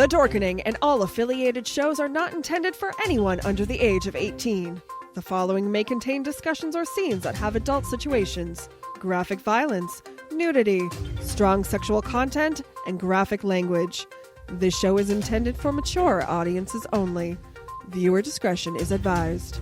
The Dorkening and all affiliated shows are not intended for anyone under the age of 18. The following may contain discussions or scenes that have adult situations, graphic violence, nudity, strong sexual content, and graphic language. This show is intended for mature audiences only. Viewer discretion is advised.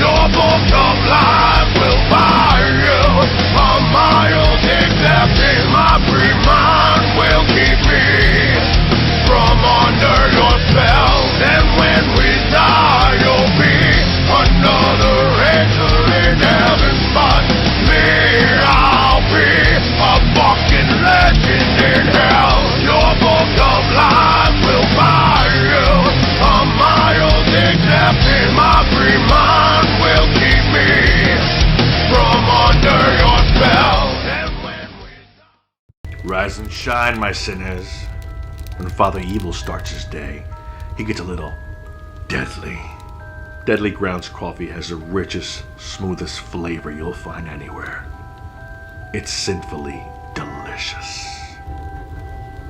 Your book of life will buy you a mild accepting. My free mind will keep me from under your spell. And when we die, you'll be another angel in heaven. But me, I'll be a fucking legend in hell. Your book of life will buy you a mild accepting. My free mind will keep me from under your spell. And when we Rise and shine, my sinners. When Father Evil starts his day, he gets a little deadly. Deadly Grounds coffee has the richest, smoothest flavor you'll find anywhere. It's sinfully delicious.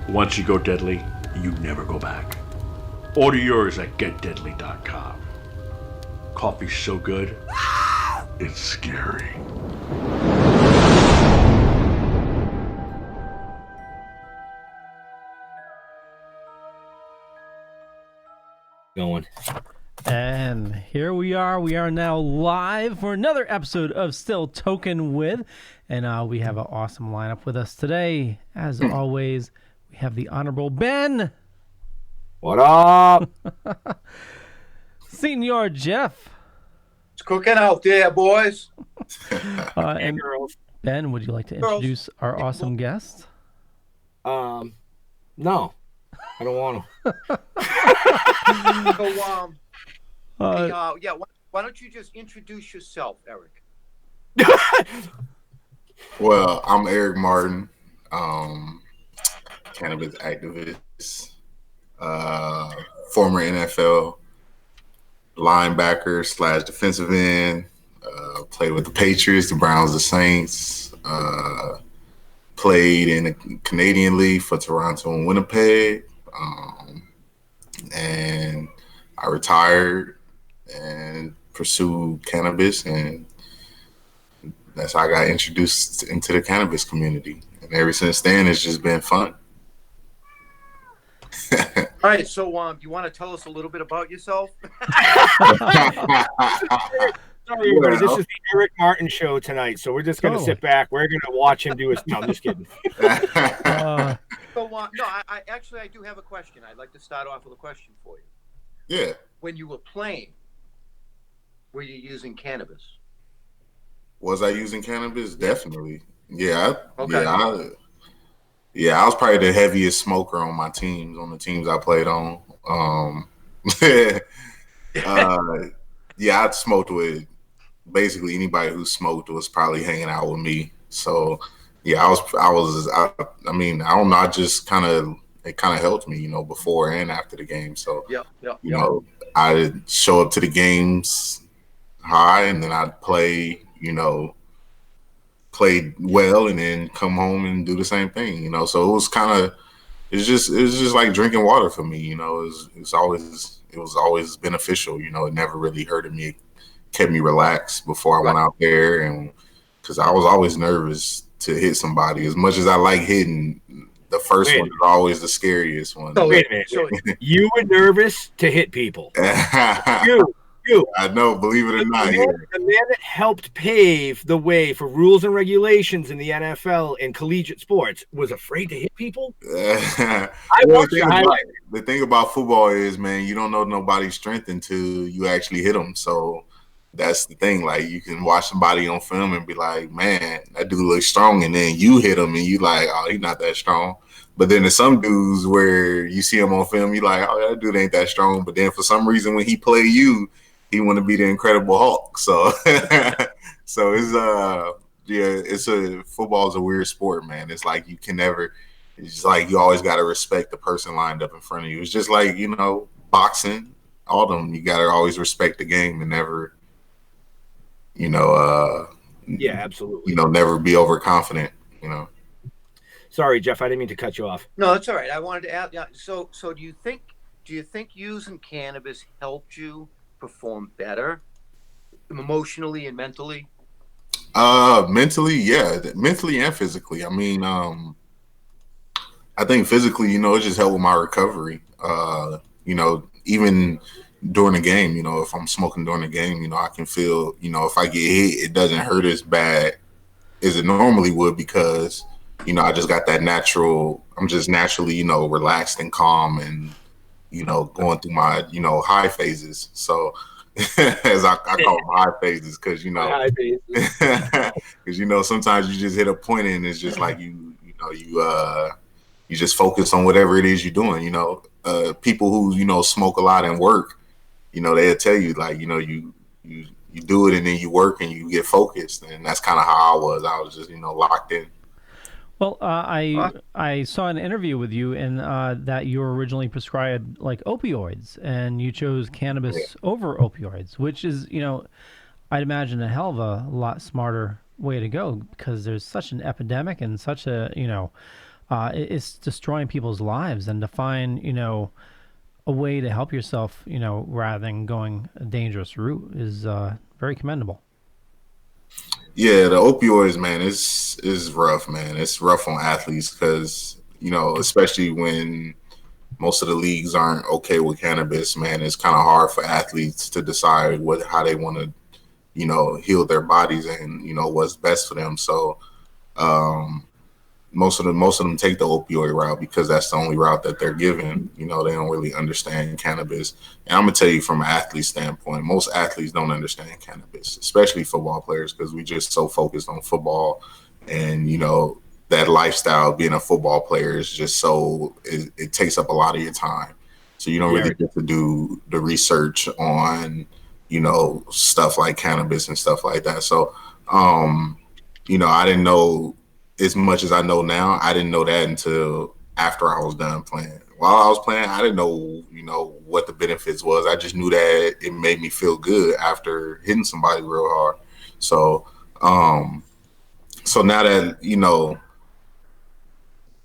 Once you go deadly, you never go back. Order yours at getdeadly.com. Coffee's so good, it's scary. Going. And here we are. We are now live for another episode of Still Toking With. And we have an awesome lineup with us today. As always, we have the Honorable Ben. What up? Senior Jeff. It's cooking out there, boys. And girls. Ben, would you like to Girls. introduce our awesome guest? No, I don't want to. So, yeah. Why don't you just introduce yourself, Eric? Well, I'm Eric Martin, cannabis activist, former NFL linebacker / defensive end. Played with the Patriots, the Browns, the Saints. Played in the Canadian League for Toronto and Winnipeg. And I retired and pursued cannabis, and that's how I got introduced into the cannabis community. And ever since then, it's just been fun. All right. So, you want to tell us a little bit about yourself? Sorry, everybody. This is the Eric Martin show tonight, so we're just going to sit back. We're going to watch him do his. No, I'm just kidding. I do have a question. I'd like to start off with a question for you. Yeah. When you were playing, were you using cannabis? Was I using cannabis? Definitely. Yeah. Okay. I was probably the heaviest smoker on my teams, on the teams I played on. I smoked with basically anybody who smoked was probably hanging out with me. So yeah, I mean, I don't know. It kind of helped me, before and after the game. So I show up to the games high, and then I'd play, played well, and then come home and do the same thing, So it was just like drinking water for me, It was always beneficial, It never really hurted me. It kept me relaxed before I went out there, and because I was always nervous to hit somebody. As much as I like hitting, the first one is always the scariest one. So wait a minute. So you were nervous to hit people. You. I know, believe it or not. The man that helped pave the way for rules and regulations in the NFL and collegiate sports was afraid to hit people? The thing about football is, man, you don't know nobody's strength until you actually hit them. So that's the thing. Like, you can watch somebody on film and be like, man, that dude looks strong. And then you hit him and you like, oh, he's not that strong. But then there's some dudes where you see him on film, you like, oh, that dude ain't that strong. But then for some reason, when he play you, he want to be the Incredible Hulk. So, football is a weird sport, man. It's like it's just like you always got to respect the person lined up in front of you. It's just like, boxing, all of them, you got to always respect the game and never, yeah, absolutely. Never be overconfident, Sorry, Jeff, I didn't mean to cut you off. No, that's all right. I wanted to ask, so do you think using cannabis helped you perform better emotionally and mentally? Mentally, yeah. Mentally and physically. I mean, I think physically, it just helped with my recovery. Even during the game, if I'm smoking during the game, I can feel, if I get hit, it doesn't hurt as bad as it normally would because, I just got that I'm just naturally, relaxed and calm and, going through my, high phases. So as I call them high phases, because, because, sometimes you just hit a point and it's just like you just focus on whatever it is you're doing. People who, smoke a lot and work, they'll tell you like, you do it and then you work and you get focused. And that's kind of how I was. I was just, locked in. Well, I saw an interview with you and that you were originally prescribed like opioids and you chose cannabis over opioids, which is, I'd imagine a hell of a lot smarter way to go because there's such an epidemic and such a, it's destroying people's lives, and to find, a way to help yourself, rather than going a dangerous route is very commendable. Yeah, the opioids, man, is rough, man. It's rough on athletes because, especially when most of the leagues aren't okay with cannabis, man, it's kind of hard for athletes to decide how they want to, heal their bodies and, what's best for them. So, most of them take the opioid route because that's the only route that they're given. You know, they don't really understand cannabis. And I'm gonna tell you from an athlete standpoint, most athletes don't understand cannabis, especially football players, because we just so focused on football, and you know that lifestyle being a football player is just so it takes up a lot of your time. So you don't really get to do the research on, you know, stuff like cannabis and stuff like that. So, you know, I didn't know as much as I know now. I didn't know that until after I was done playing. While I was playing, I didn't know, you know, what the benefits was. I just knew that it made me feel good after hitting somebody real hard. So, so now that, you know,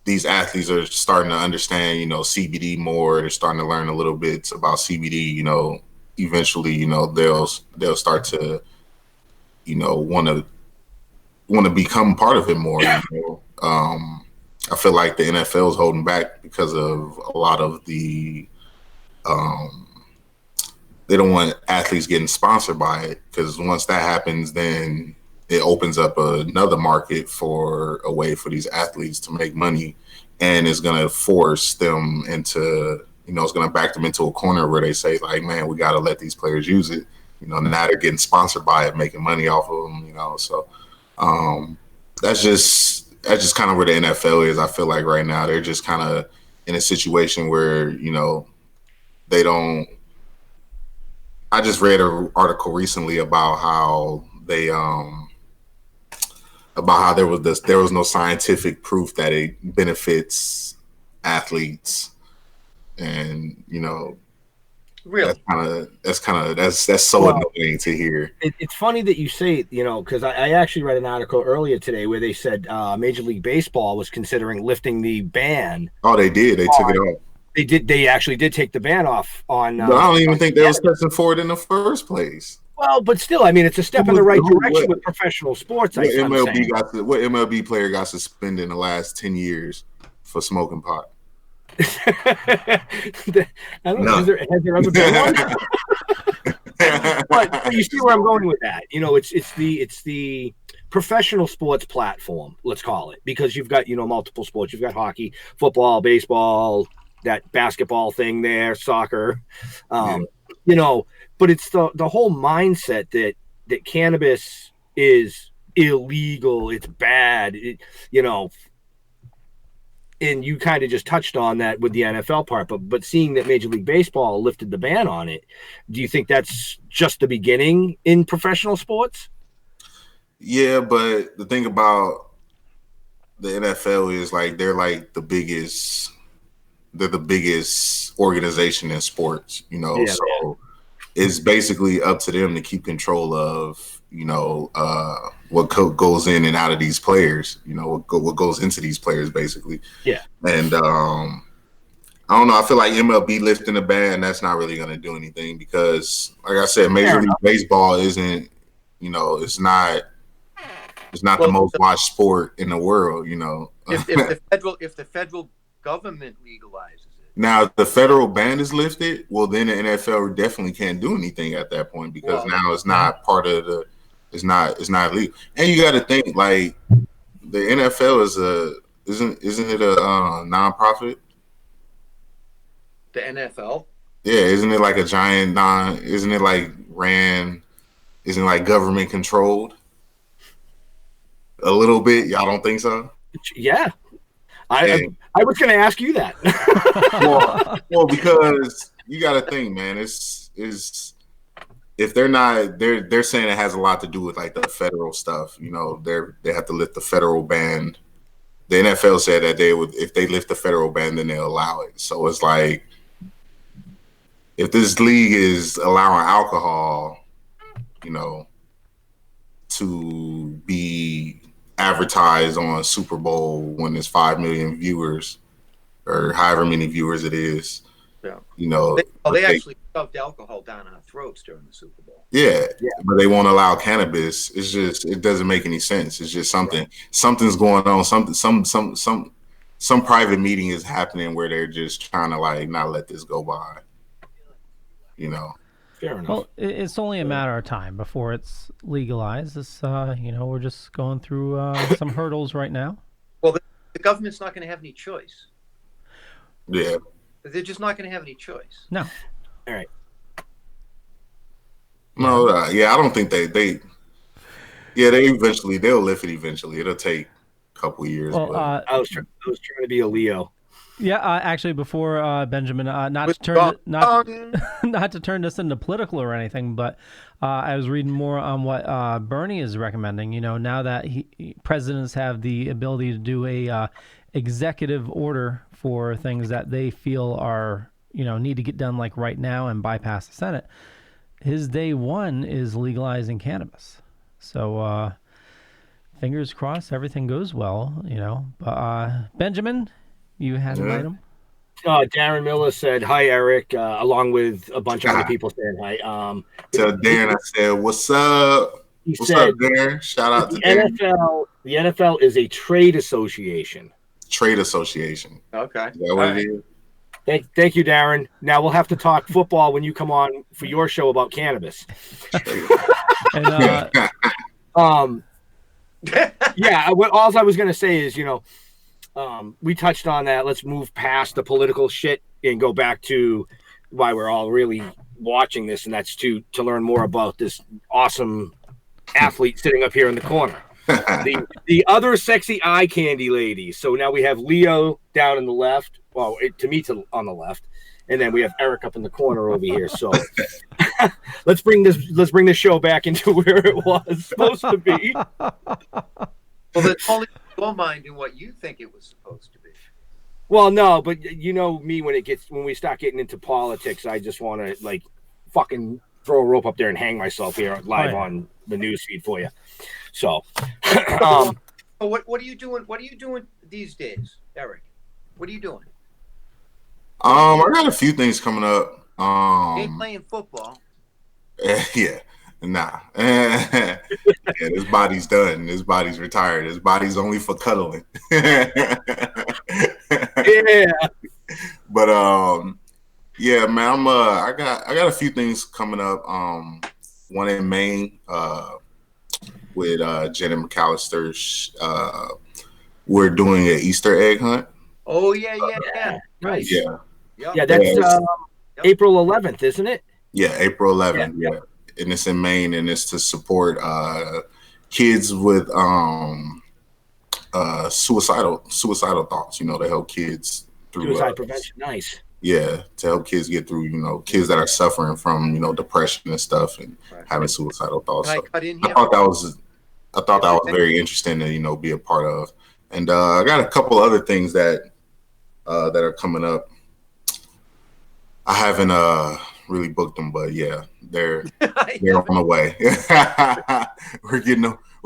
these athletes are starting to understand, you know, CBD more, they're starting to learn a little bit about CBD, you know, eventually, you know, they'll start to, you know, want to become part of it more. You know? I feel like the NFL is holding back because of a lot of the they don't want athletes getting sponsored by it, because once that happens, then it opens up another market for a way for these athletes to make money, and it's going to force them into, you know, it's going to back them into a corner where they say like, man, we got to let these players use it. You know, now they're getting sponsored by it, making money off of them, you know. So that's just kind of where the NFL is. I feel like right now they're just kind of in a situation where, you know, they don't. I just read an article recently about how they about how there was no scientific proof that it benefits athletes, and you know, Really? that's so annoying to hear. It's funny that you say, you know, because I actually read an article earlier today where they said Major League Baseball was considering lifting the ban. Oh, they did. They took it off. They did. They actually did take the ban off on. But I don't even think they was testing for it in the first place. Well, but still, I mean, it's a step in the right direction with professiontional sports. What MLB player got suspended in the last 10 years for smoking pot? I don't know. Has there ever been one? But you see where I'm going with that. You know, it's the professional sports platform, let's call it, because you've got, you know, multiple sports. You've got hockey, football, baseball, that basketball thing there, soccer, you know, but it's the whole mindset that cannabis is illegal, it's bad, you know, and you kind of just touched on that with the NFL part, but seeing that Major League Baseball lifted the ban on it, do you think that's just the beginning in professional sports? Yeah, but the thing about the NFL is like they're the biggest organization in sports, you know. Yeah, so it's basically up to them to keep control of, you know, what goes in and out of these players, you know, what goes into these players, basically. Yeah. And I don't know. I feel like MLB lifting the ban, that's not really going to do anything because, like I said, Major League Baseball isn't, you know, it's not the most watched sport in the world, you know. If the federal government legalizes it. Now, if the federal ban is lifted, well, then the NFL definitely can't do anything at that point because now it's not part of the, it's not legal. And you got to think like the NFL isn't it a nonprofit? The NFL? Yeah, isn't it like a giant isn't it like government controlled? A little bit, y'all don't think so? Yeah. I was going to ask you that. well, because you got to think, man. It's if they're saying it has a lot to do with like the federal stuff. You know, they have to lift the federal ban. The NFL said that if they lift the federal ban, then they'll allow it. So it's like if this league is allowing alcohol, you know, to be advertised on Super Bowl when there's 5 million viewers or however many viewers it is. Yeah. You know, they actually shoved alcohol down our throats during the Super Bowl. Yeah, but they won't allow cannabis. It's just, it doesn't make any sense. It's just something's going on. Some private meeting is happening where they're just trying to like not let this go by. You know. Fair enough. Well, it's only a matter of time before it's legalized. It's, you know, we're just going through some hurdles right now. Well, the government's not going to have any choice. Yeah. They're just not going to have any choice. No. All right. No, yeah, I don't think they they'll lift it eventually. It'll take a couple years. Well, but I was trying to be a Leo. yeah, actually, before Benjamin, not to turn this into political or anything, but I was reading more on what Bernie is recommending. You know, now that presidents have the ability to do a executive order for things that they feel are, you know, need to get done like right now and bypass the Senate. His day one is legalizing cannabis. So fingers crossed, everything goes well. You know, but Benjamin. You had an item? Darren Miller said, hi, Eric, along with a bunch of other people saying hi. Tell Darren I said, what's up? What's up, Darren? Shout out to NFL. The NFL is a trade association. Trade association. Okay. Is that what it is? Thank you, Darren. Now we'll have to talk football when you come on for your show about cannabis. And, yeah, all I was going to say is, you know, we touched on that. Let's move past the political shit and go back to why we're all really watching this, and that's to learn more about this awesome athlete sitting up here in the corner. The other sexy eye candy lady. So now we have Leo down in the left. Well, on the left, and then we have Eric up in the corner over here. So let's bring this show back into where it was supposed to be. Well, that's only your mind and what you think it was supposed to be. Well, no, but you know me, when we start getting into politics, I just want to like fucking throw a rope up there and hang myself here live on the news feed for you. So, what are you doing? What are you doing these days, Eric? What are you doing? I got a few things coming up. Ain't playing football. Yeah. Nah. Yeah, this body's done. This body's retired. This body's only for cuddling. Yeah. But yeah, man, I got a few things coming up. One in Maine, with Janet McAllister. We're doing an Easter egg hunt. Oh yeah. Nice. Yeah. Yeah, that's April 11th, isn't it? Yeah, April 11th. Yeah. And it's in Maine, and it's to support kids with suicidal thoughts. You know, to help kids through suicide prevention. Nice. Yeah, to help kids get through. You know, kids that are suffering from depression and stuff, and having suicidal thoughts. Can I cut in here? I thought that was very interesting to be a part of. And I got a couple other things that are coming up. I haven't really booked them, but yeah, they're on the way. We're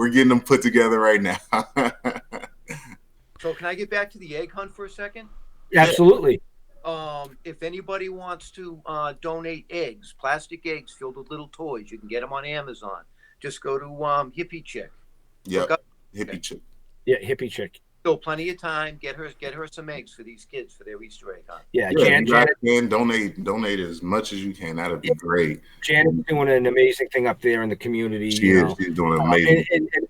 getting them put together right now. So can I get back to the egg hunt for a second? Absolutely. If anybody wants to donate eggs, plastic eggs filled with little toys, you can get them on Amazon. Just go to Hippie Chick. Yep, Hippie Chick. Yeah, Hippie Chick. Still plenty of time. Get her some eggs for these kids for their Easter egg hunt. Yeah, Janet, donate as much as you can. That'd be great. Janet's doing an amazing thing up there in the community. She's doing amazing. And it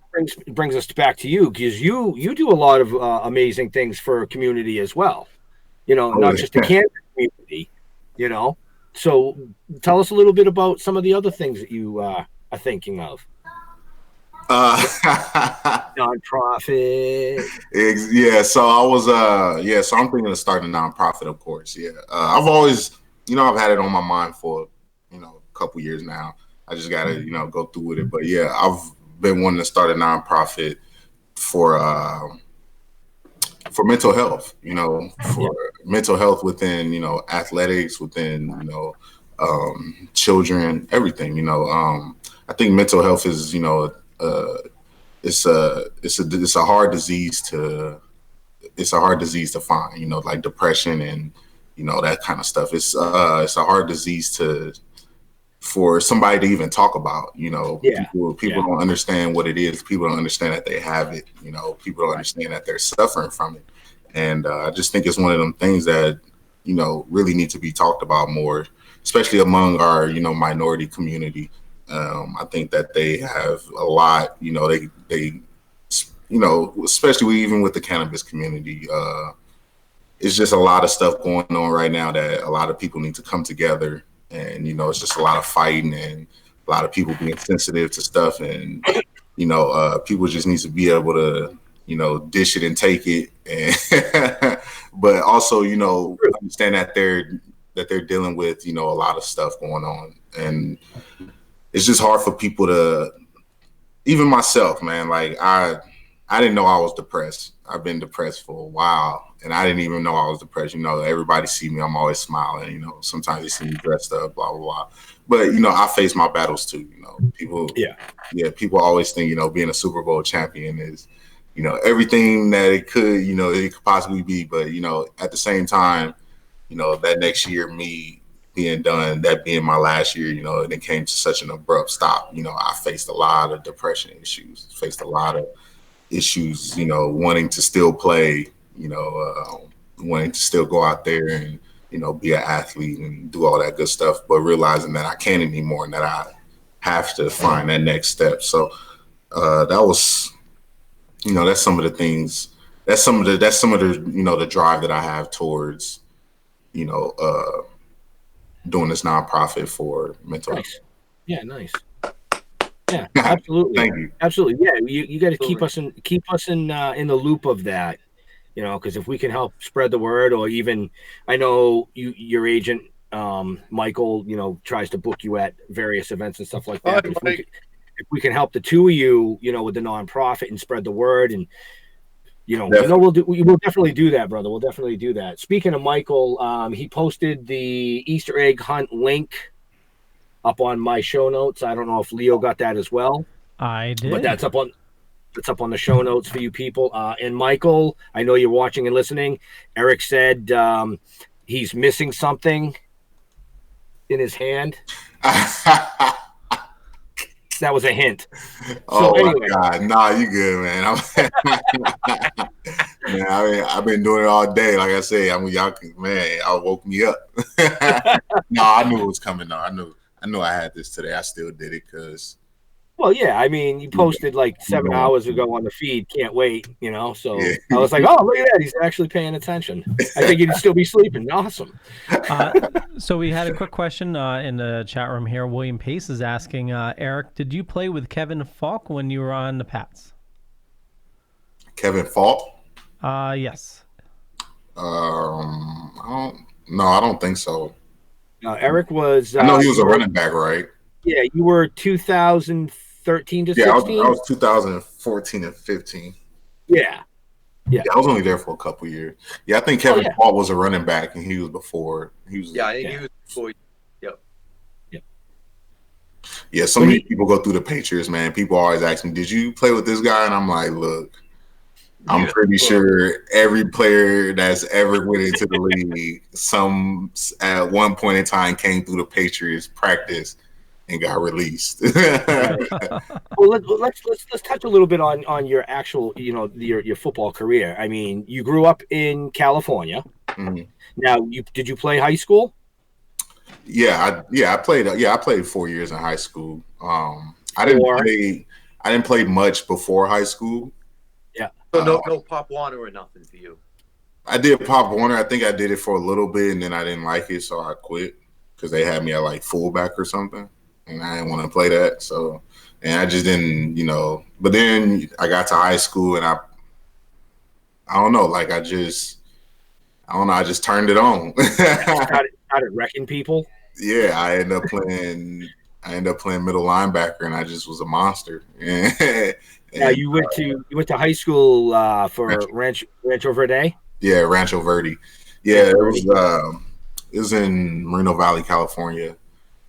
brings us back to you, because you do a lot of amazing things for community as well. You know, not just the cannabis community. You know, so tell us a little bit about some of the other things that you are thinking of. Nonprofit. Yeah, so I was so I'm thinking of starting a nonprofit, of course. Yeah. I've always, I've had it on my mind for, a couple years now. I just gotta, go through with it. But yeah, I've been wanting to start a nonprofit for mental health, for mental health within, athletics, within, children, everything, I think mental health is, it's a hard disease to find, like depression and that kind of stuff. It's a hard disease for somebody to even talk about. People don't understand what it is. People don't understand that they have it. People don't understand that they're suffering from it. And I just think it's one of them things that really need to be talked about more, especially among our minority community. I think that they have a lot, they especially even with the cannabis community, it's just a lot of stuff going on right now that a lot of people need to come together. And, it's just a lot of fighting and a lot of people being sensitive to stuff. And, people just need to be able to, dish it and take it. And but also, understand that they're dealing with, a lot of stuff going on. And it's just hard for people to, even myself, man, like I didn't know I was depressed. I've been depressed for a while, and I didn't even know I was depressed. Everybody see me, I'm always smiling. Sometimes they see me dressed up, blah blah blah. But I face my battles too. People always think being a Super Bowl champion is everything that it could possibly be. But at the same time, that next year, me being done, that being my last year, and it came to such an abrupt stop. I faced a lot of depression issues, faced a lot of issues, wanting to still play, wanting to still go out there and, be an athlete and do all that good stuff, but realizing that I can't anymore and that I have to find that next step. So that was, that's some of the things, that's some of the, the drive that I have towards, doing this nonprofit for mental health. Nice. Yeah, nice. Yeah, absolutely. Thank you. Absolutely. Yeah, you got to keep us in the loop of that, because if we can help spread the word, or even I know your agent Michael, tries to book you at various events and stuff like that. If we can help the two of you, with the nonprofit and spread the word, and we'll definitely do that, brother. We'll definitely do that. Speaking of Michael, he posted the Easter egg hunt link up on my show notes. I don't know if Leo got that as well. I did. But that's up on the show notes for you people. And Michael, I know you're watching and listening. Eric said he's missing something in his hand. That was a hint. Oh, anyway. My God. Nah, you good, man. Man, I've been doing it all day. Like I said, y'all woke me up. No, I knew it was coming. No, I knew I had this today. I still did it because. Well, yeah. I mean, you posted like 7 hours ago on the feed. Can't wait, So yeah. I was like, oh, look at that. He's actually paying attention. I think he'd still be sleeping. Awesome. So we had a quick question in the chat room here. William Pace is asking, Eric, did you play with Kevin Falk when you were on the Pats? Kevin Falk? Yes. I don't think so. Eric was. I know he was a running back, right? Yeah, you were 2013 to 16. I was 2014 and 15. Yeah, I was only there for a couple years. Yeah, I think Kevin Paul was a running back, and he was before. He was before. Yep. Yeah, so many people go through the Patriots, man. People always ask me, "Did you play with this guy?" And I'm like, "Look, I'm pretty sure every player that's ever went into the league, at one point in time came through the Patriots practice and got released." Well, let's touch a little bit on your actual, your football career. I mean, you grew up in California. Mm-hmm. Now, did you play high school? I played 4 years in high school. I didn't play much before high school. Yeah. So no Pop Warner or nothing for you. I did Pop Warner. I think I did it for a little bit, and then I didn't like it, so I quit because they had me at like fullback or something, and I didn't want to play that. So, and I just didn't, But then I got to high school, and I don't know, like I just turned it on. started wrecking people. Yeah, I ended up playing middle linebacker, and I just was a monster. Yeah, you went to high school for Rancho Verde. Yeah, Rancho Verde. Yeah, it was in Moreno Valley, California.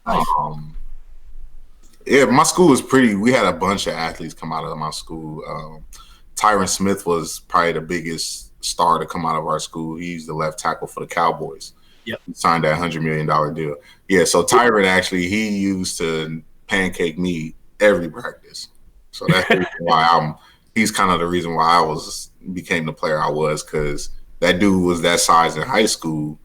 Nice. Yeah, my school was pretty. We had a bunch of athletes come out of my school. Tyron Smith was probably the biggest star to come out of our school. He's the left tackle for the Cowboys. Yep. He signed that $100 million deal. Yeah, so Tyron actually, he used to pancake me every practice. So that's the reason why he's kind of the reason why I became the player I was, because that dude was that size in high school,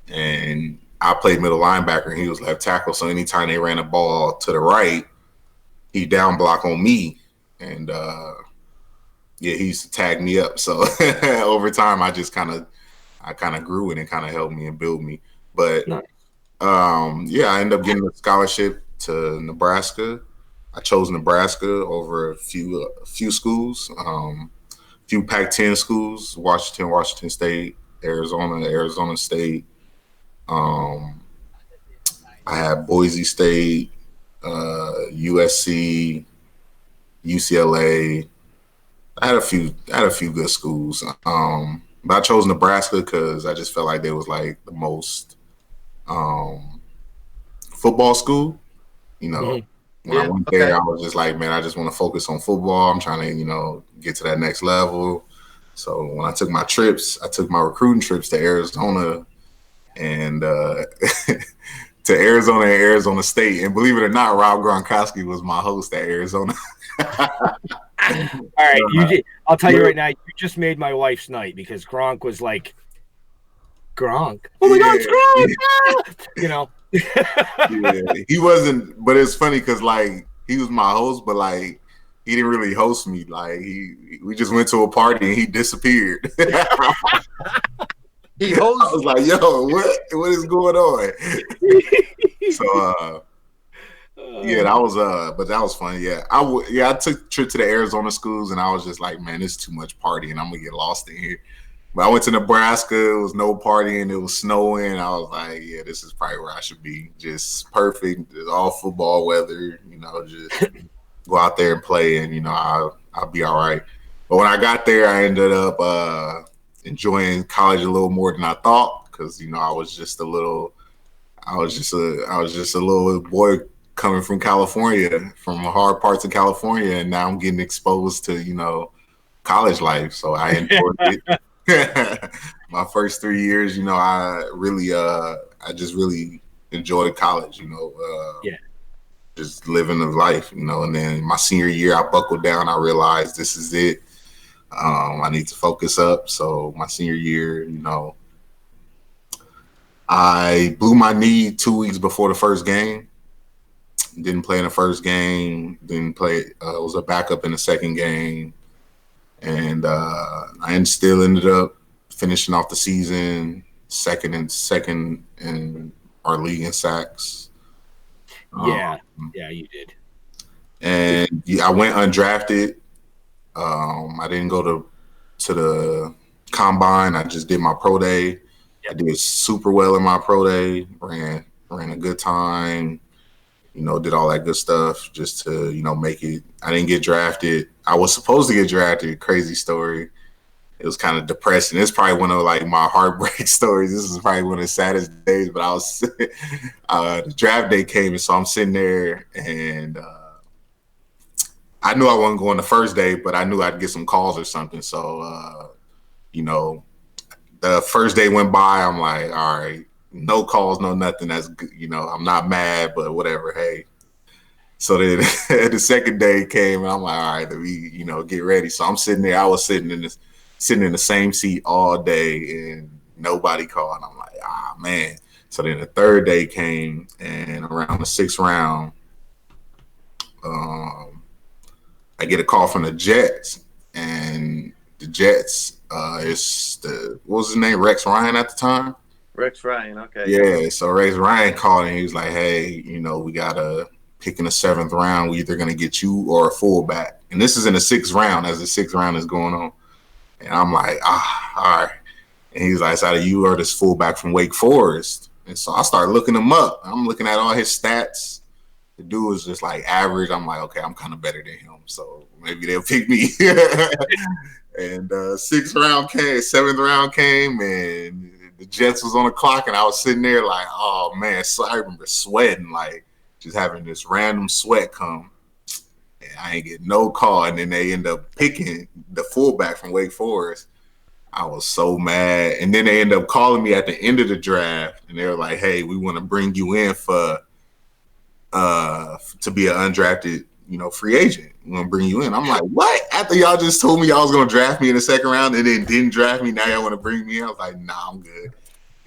and I played middle linebacker and he was left tackle. So anytime they ran the ball to the right, he down block on me. And yeah, he used to tag me up. So over time, I kind of grew it and kind of helped me and built me. But Nice. yeah, I ended up getting a scholarship to Nebraska. I chose Nebraska over a few schools, few Pac-10 schools: Washington State, Arizona State. Um, I had Boise State, USC, UCLA. I had a few good schools. But I chose Nebraska because I just felt like they was like the most football school. You know, when I went there, I was just like, man, I just want to focus on football. I'm trying to, get to that next level. So when I took my recruiting trips to Arizona and to Arizona and Arizona State, and believe it or not, Rob Gronkowski was my host at Arizona. All right, I'll tell you right now, you just made my wife's night because Gronk was like, Gronk. Oh my God, it's Gronk! Yeah, he wasn't. But it's funny because like he was my host, but like he didn't really host me. Like we just went to a party and he disappeared. He hosted. I was like, yo, what is going on? So yeah, that was but that was fun. Yeah, I took a trip to the Arizona schools and I was just like, man, it's too much partying. I'm gonna get lost in here. But I went to Nebraska. It was no partying. It was snowing. I was like, yeah, this is probably where I should be. Just perfect. It's all football weather. Just go out there and play, and I'll be all right. But when I got there, I ended up enjoying college a little more than I thought because I was just a little boy coming from California, from hard parts of California, and now I'm getting exposed to college life. So I enjoyed it. My first 3 years, I just really enjoyed college, just living the life, and then my senior year, I buckled down. I realized this is it. I need to focus up. So my senior year, I blew my knee 2 weeks before the first game. Didn't play in the first game. Didn't play. Was a backup in the second game. And I still ended up finishing off the season second in our league in sacks. Yeah, you did. And I went undrafted. I didn't go to the combine. I just did my pro day. I did super well in my pro day. Ran a good time. Did all that good stuff just to, make it. I didn't get drafted. I was supposed to get drafted. Crazy story. It was kind of depressing. It's probably one of like my heartbreak stories. This is probably one of the saddest days, but I was, the draft day came, and so I'm sitting there and I knew I wasn't going the first day, but I knew I'd get some calls or something. So, the first day went by. I'm like, all right, no calls, no nothing. That's good. I'm not mad, but whatever. Hey. So then the second day came, and I'm like, all right, let me, get ready. So I'm sitting there. I was sitting in the same seat all day, and nobody called. I'm like, man. So then the third day came, and around the sixth round, I get a call from the Jets, and the Jets what was his name? Rex Ryan at the time. Rex Ryan, okay. Yeah, so Rex Ryan called and he was like, hey, we got a pick in the seventh round. We're either going to get you or a fullback. And this is in the sixth round as the sixth round is going on. And I'm like, all right. And he's like, it's either you or this fullback from Wake Forest. And so I started looking him up. I'm looking at all his stats. The dude was just like average. I'm like, okay, I'm kind of better than him. So maybe they'll pick me. And seventh round came, and the Jets was on the clock, and I was sitting there like, oh man. So I remember sweating, like just having this random sweat come, and I ain't get no call. And then they end up picking the fullback from Wake Forest. I was so mad. And then they end up calling me at the end of the draft, and they were like, hey, we want to bring you in for to be an undrafted, free agent. We're gonna bring you in. I'm like, what? After y'all just told me y'all was gonna draft me in the second round and then didn't draft me, now y'all want to bring me in? I was like, nah, I'm good.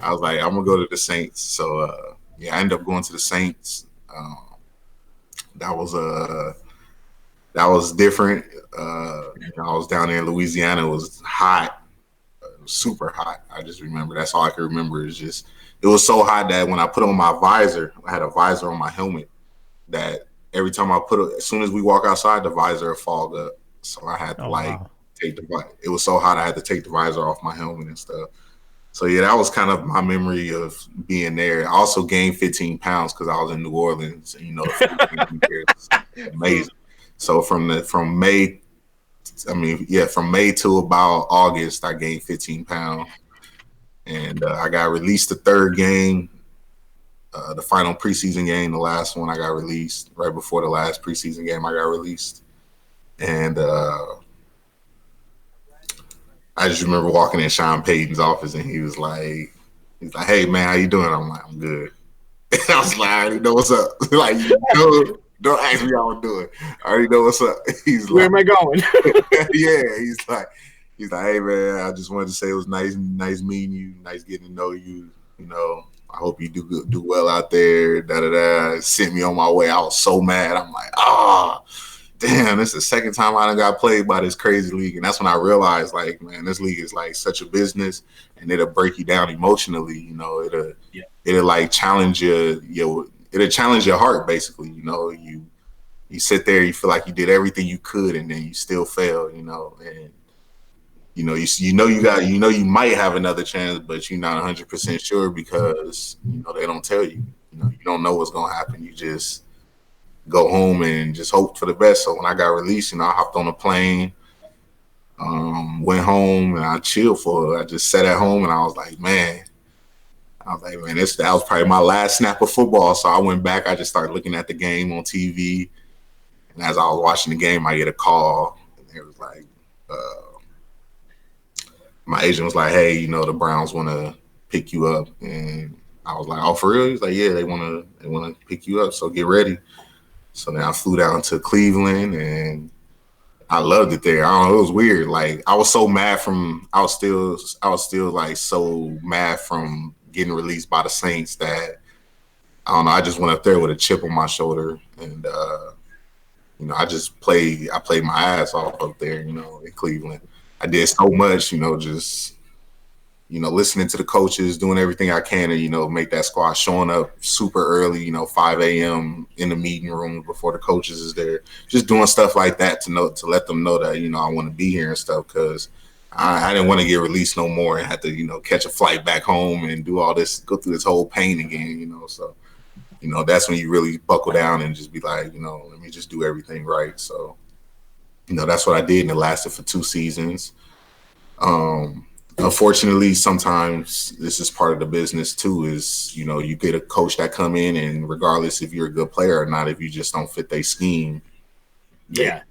I was like, I'm gonna go to the Saints. So I ended up going to the Saints. That that was different. I was down there in Louisiana. It was hot, super hot. I just remember that's all I can remember is just it was so hot that when I put on my visor, I had a visor on my helmet that every time I put it, as soon as we walk outside, the visor would fog up. So I had to take the visor. It was so hot I had to take the visor off my helmet and stuff. So yeah, that was kind of my memory of being there. I also gained 15 pounds because I was in New Orleans, and the food there is amazing. So from May to about August, I gained 15 pounds, and I got released the third game, the final preseason game, the last one I got released right before the last preseason game I got released, and I just remember walking in Sean Payton's office, and he's like, "Hey man, how you doing?" I'm like, "I'm good." And I was like, "I already know what's up." Like, don't ask me how I'm doing. I already know what's up. He's Where like, am I going? yeah. He's like, "Hey man, I just wanted to say it was nice meeting you, nice getting to know you. I hope you do well out there." Da da da. Sent me on my way. I was so mad. I'm like, damn, this is the second time I done got played by this crazy league. And that's when I realized, like, man, this league is like such a business, and it'll break you down emotionally. It'll like challenge it'll challenge your heart, basically. You sit there, you feel like you did everything you could, and then you still fail. And you might have another chance, but you're not 100% sure because they don't tell you. You don't know what's gonna happen. You just go home and just hope for the best. So when I got released, I hopped on a plane, went home, and I chilled I just sat at home, and I was like, man, that was probably my last snap of football. So I went back. I just started looking at the game on TV, and as I was watching the game, I get a call, and it was like, my agent was like, hey, the Browns want to pick you up, and I was like, oh, for real? He's like, yeah, they want to pick you up, so get ready. So then I flew down to Cleveland, and I loved it there. I don't know, it was weird. Like I was so mad I was still like so mad from getting released by the Saints that I don't know. I just went up there with a chip on my shoulder, and I played my ass off up there, in Cleveland. I did so much, just listening to the coaches, doing everything I can to, make that squad, showing up super early, 5 a.m. in the meeting room before the coaches is there, just doing stuff like that to let them know that, I want to be here and stuff, because I didn't want to get released no more and have to, catch a flight back home and do all this, go through this whole pain again, so, that's when you really buckle down and just be like, let me just do everything right. So, that's what I did, and it lasted for 2 seasons. Unfortunately, sometimes this is part of the business too, is, you get a coach that come in, and regardless if you're a good player or not, if you just don't fit their scheme, they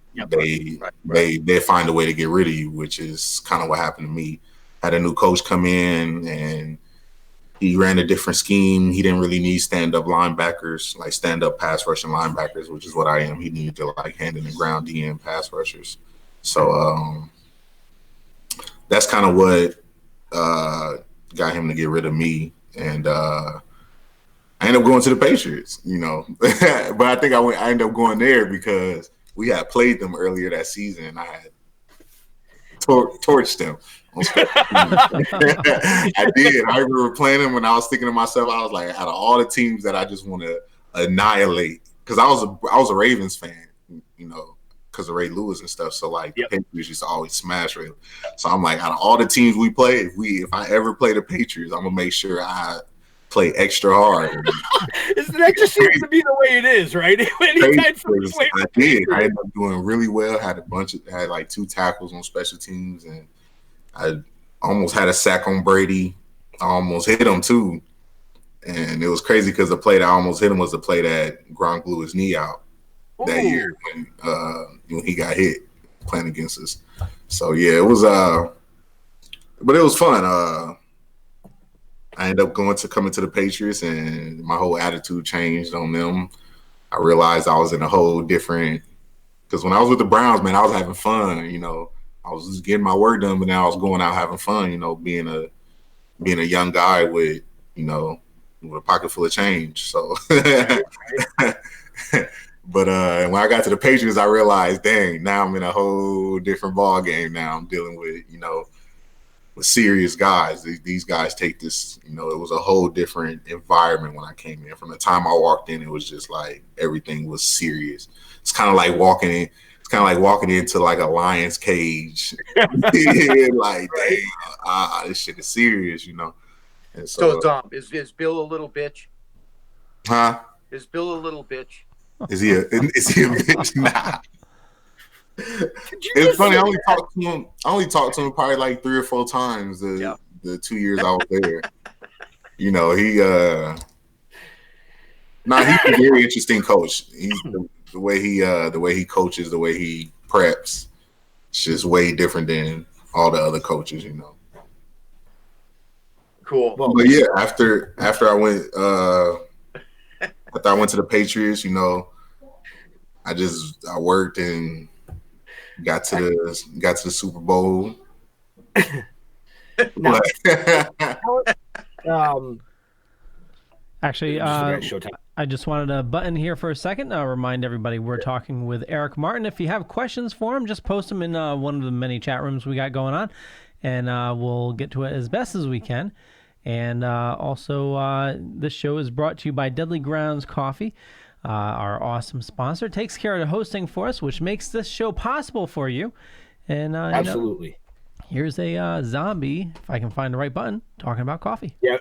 find a way to get rid of you, which is kind of what happened to me. Had a new coach come in, and he ran a different scheme. He didn't really need stand-up linebackers, like stand-up pass rushing linebackers, which is what I am. He needed to like hand in the ground DM pass rushers. So that's kind of what got him to get rid of me. And I ended up going to the Patriots, but I think I ended up going there because we had played them earlier that season, and I had torched them. I did. I remember playing them, and I was thinking to myself, I was like, out of all the teams that I just want to annihilate, because I was a Ravens fan, because of Ray Lewis and stuff. So like the Patriots used to always smash Ray. So I'm like, out of all the teams we play, if I ever play the Patriots, I'm gonna make sure I play extra hard. That just seems to be the way it is, right? I did. I ended up doing really well. Had like 2 tackles on special teams, and I almost had a sack on Brady. I almost hit him too. And it was crazy because the play that I almost hit him was the play that Gronk blew his knee out that year when he got hit playing against us. So yeah, it was but it was fun. I ended up coming to the Patriots, and my whole attitude changed on them. I realized I was in a whole different, because when I was with the Browns, man, I was having fun, I was just getting my work done, but now I was going out having fun, being a young guy with a pocket full of change. So But when I got to the Patriots, I realized, dang, now I'm in a whole different ball game. Now I'm dealing with, with serious guys. These guys take this, it was a whole different environment when I came in. From the time I walked in, it was just like everything was serious. It's kind of like walking in. It's kind of like walking into like a lion's cage. Like, dang, this shit is serious, And So, Tom, is Bill a little bitch? Huh? Is Bill a little bitch? Is he a bitch? Nah. It's funny. I only talked to him probably like 3 or 4 times the 2 years I was there. He's a very interesting coach. He's the way he coaches, the way he preps. It's just way different than all the other coaches. Cool. But yeah, after I went to the Patriots, I worked and got to the Super Bowl. Actually, I just wanted to button here for a second. I'll remind everybody we're talking with Eric Martin. If you have questions for him, just post them in one of the many chat rooms we got going on, and we'll get to it as best as we can. And also, this show is brought to you by Deadly Grounds Coffee, our awesome sponsor. It takes care of the hosting for us, which makes this show possible for you. And absolutely. Here's a zombie, if I can find the right button, talking about coffee. Yeah.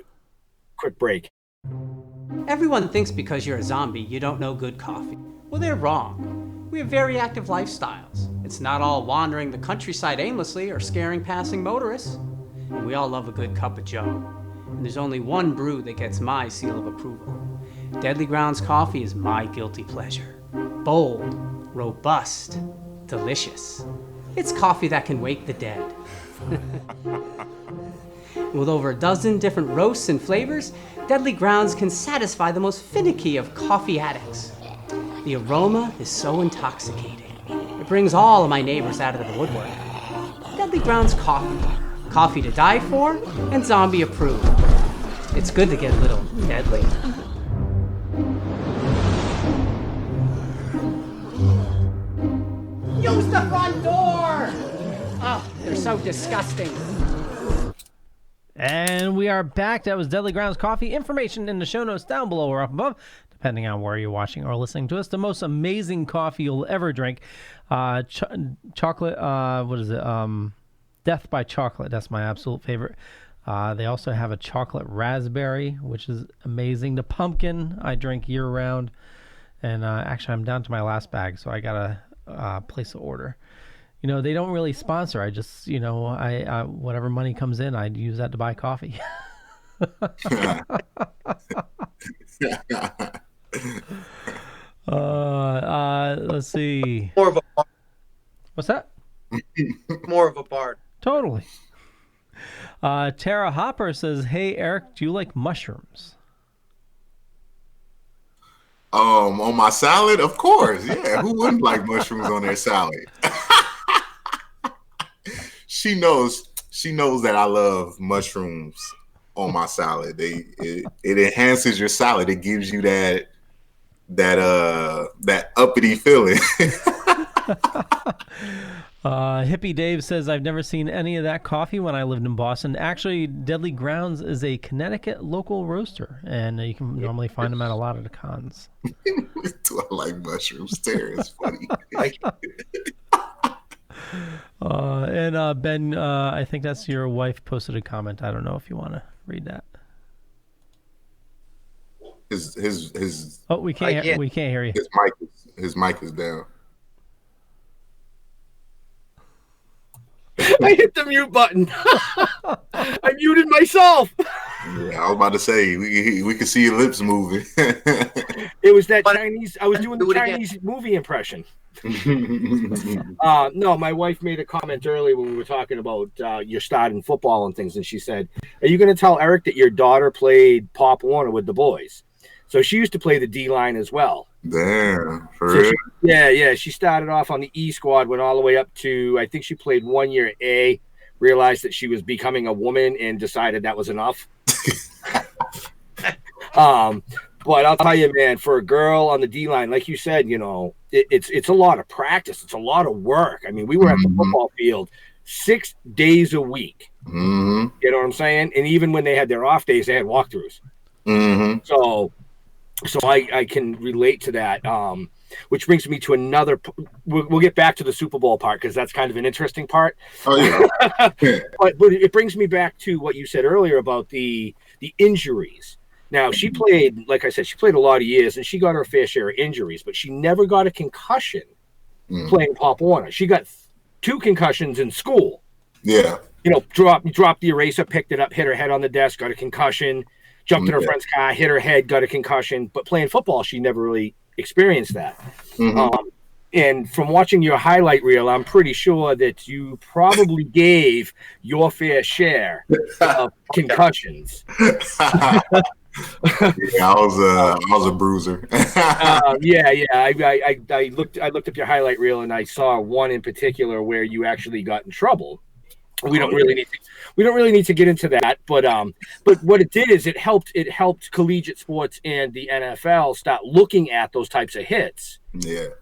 Quick break. Everyone thinks because you're a zombie, you don't know good coffee. Well, they're wrong. We have very active lifestyles. It's not all wandering the countryside aimlessly or scaring passing motorists. And we all love a good cup of joe. And there's only one brew that gets my seal of approval. Deadly Grounds Coffee is my guilty pleasure. Bold, robust, delicious. It's coffee that can wake the dead. With over a dozen different roasts and flavors, Deadly Grounds can satisfy the most finicky of coffee addicts. The aroma is so intoxicating. It brings all of my neighbors out of the woodwork. Deadly Grounds Coffee. Coffee to die for and zombie approved. It's good to get a little deadly. Use the front door! Oh, they're so disgusting. And we are back. That was Deadly Grounds Coffee. Information in the show notes down below or up above, depending on where you're watching or listening to us. The most amazing coffee you'll ever drink. Chocolate, what is it? Death by Chocolate. That's my absolute favorite. They also have a chocolate raspberry, which is amazing. The pumpkin I drink year round. And actually, I'm down to my last bag, so I got to place an order. They don't really sponsor. I just, I whatever money comes in, I use that to buy coffee. Let's see. More of a bard. What's that? More of a bard. Totally. Tara Hopper says, "Hey Eric, do you like mushrooms?" On my salad, of course. Yeah, who wouldn't like mushrooms on their salad? She knows that I love mushrooms on my salad. It enhances your salad. It gives you that uppity feeling. Hippie Dave says, "I've never seen any of that coffee when I lived in Boston. Actually, Deadly Grounds is a Connecticut local roaster, and you can normally find them at a lot of the cons." Do I like mushrooms? Tara, it's funny. And Ben, I think that's your wife posted a comment. I don't know if you want to read that. His Oh, we can't hear you. His mic is down. I hit the mute button. I muted myself. Yeah, I was about to say we can see your lips moving. It was that Chinese. I was doing the Chinese movie impression. No, my wife made a comment earlier when we were talking about your start in football and things, and she said, "Are you going to tell Eric that your daughter played Pop Warner with the boys?" So she used to play the D line as well. Damn, for real? Yeah. She started off on the E squad, went all the way up to, I think she played 1 year at A, realized that she was becoming a woman and decided that was enough. But I'll tell you, man, for a girl on the D line, like you said, it's a lot of practice. It's a lot of work. I mean, we were at the football field 6 days a week. Mm-hmm. You know what I'm saying? And even when they had their off days, they had walkthroughs. Mm-hmm. So I can relate to that. Which brings me to another. We'll get back to the Super Bowl part because that's kind of an interesting part. Oh yeah. but it brings me back to what you said earlier about the injuries. Now, she played, like I said, she played a lot of years, and she got her fair share of injuries, but she never got a concussion playing Pop Warner. She got 2 concussions in school. Yeah. Dropped the eraser, picked it up, hit her head on the desk, got a concussion, jumped in her friend's car, hit her head, got a concussion. But playing football, she never really experienced that. And from watching your highlight reel, I'm pretty sure that you probably gave your fair share of concussions. Yeah, I was a bruiser. I looked up your highlight reel and I saw one in particular where you actually got in trouble. We don't really need to get into that, but what it did is it helped collegiate sports and the NFL start looking at those types of hits,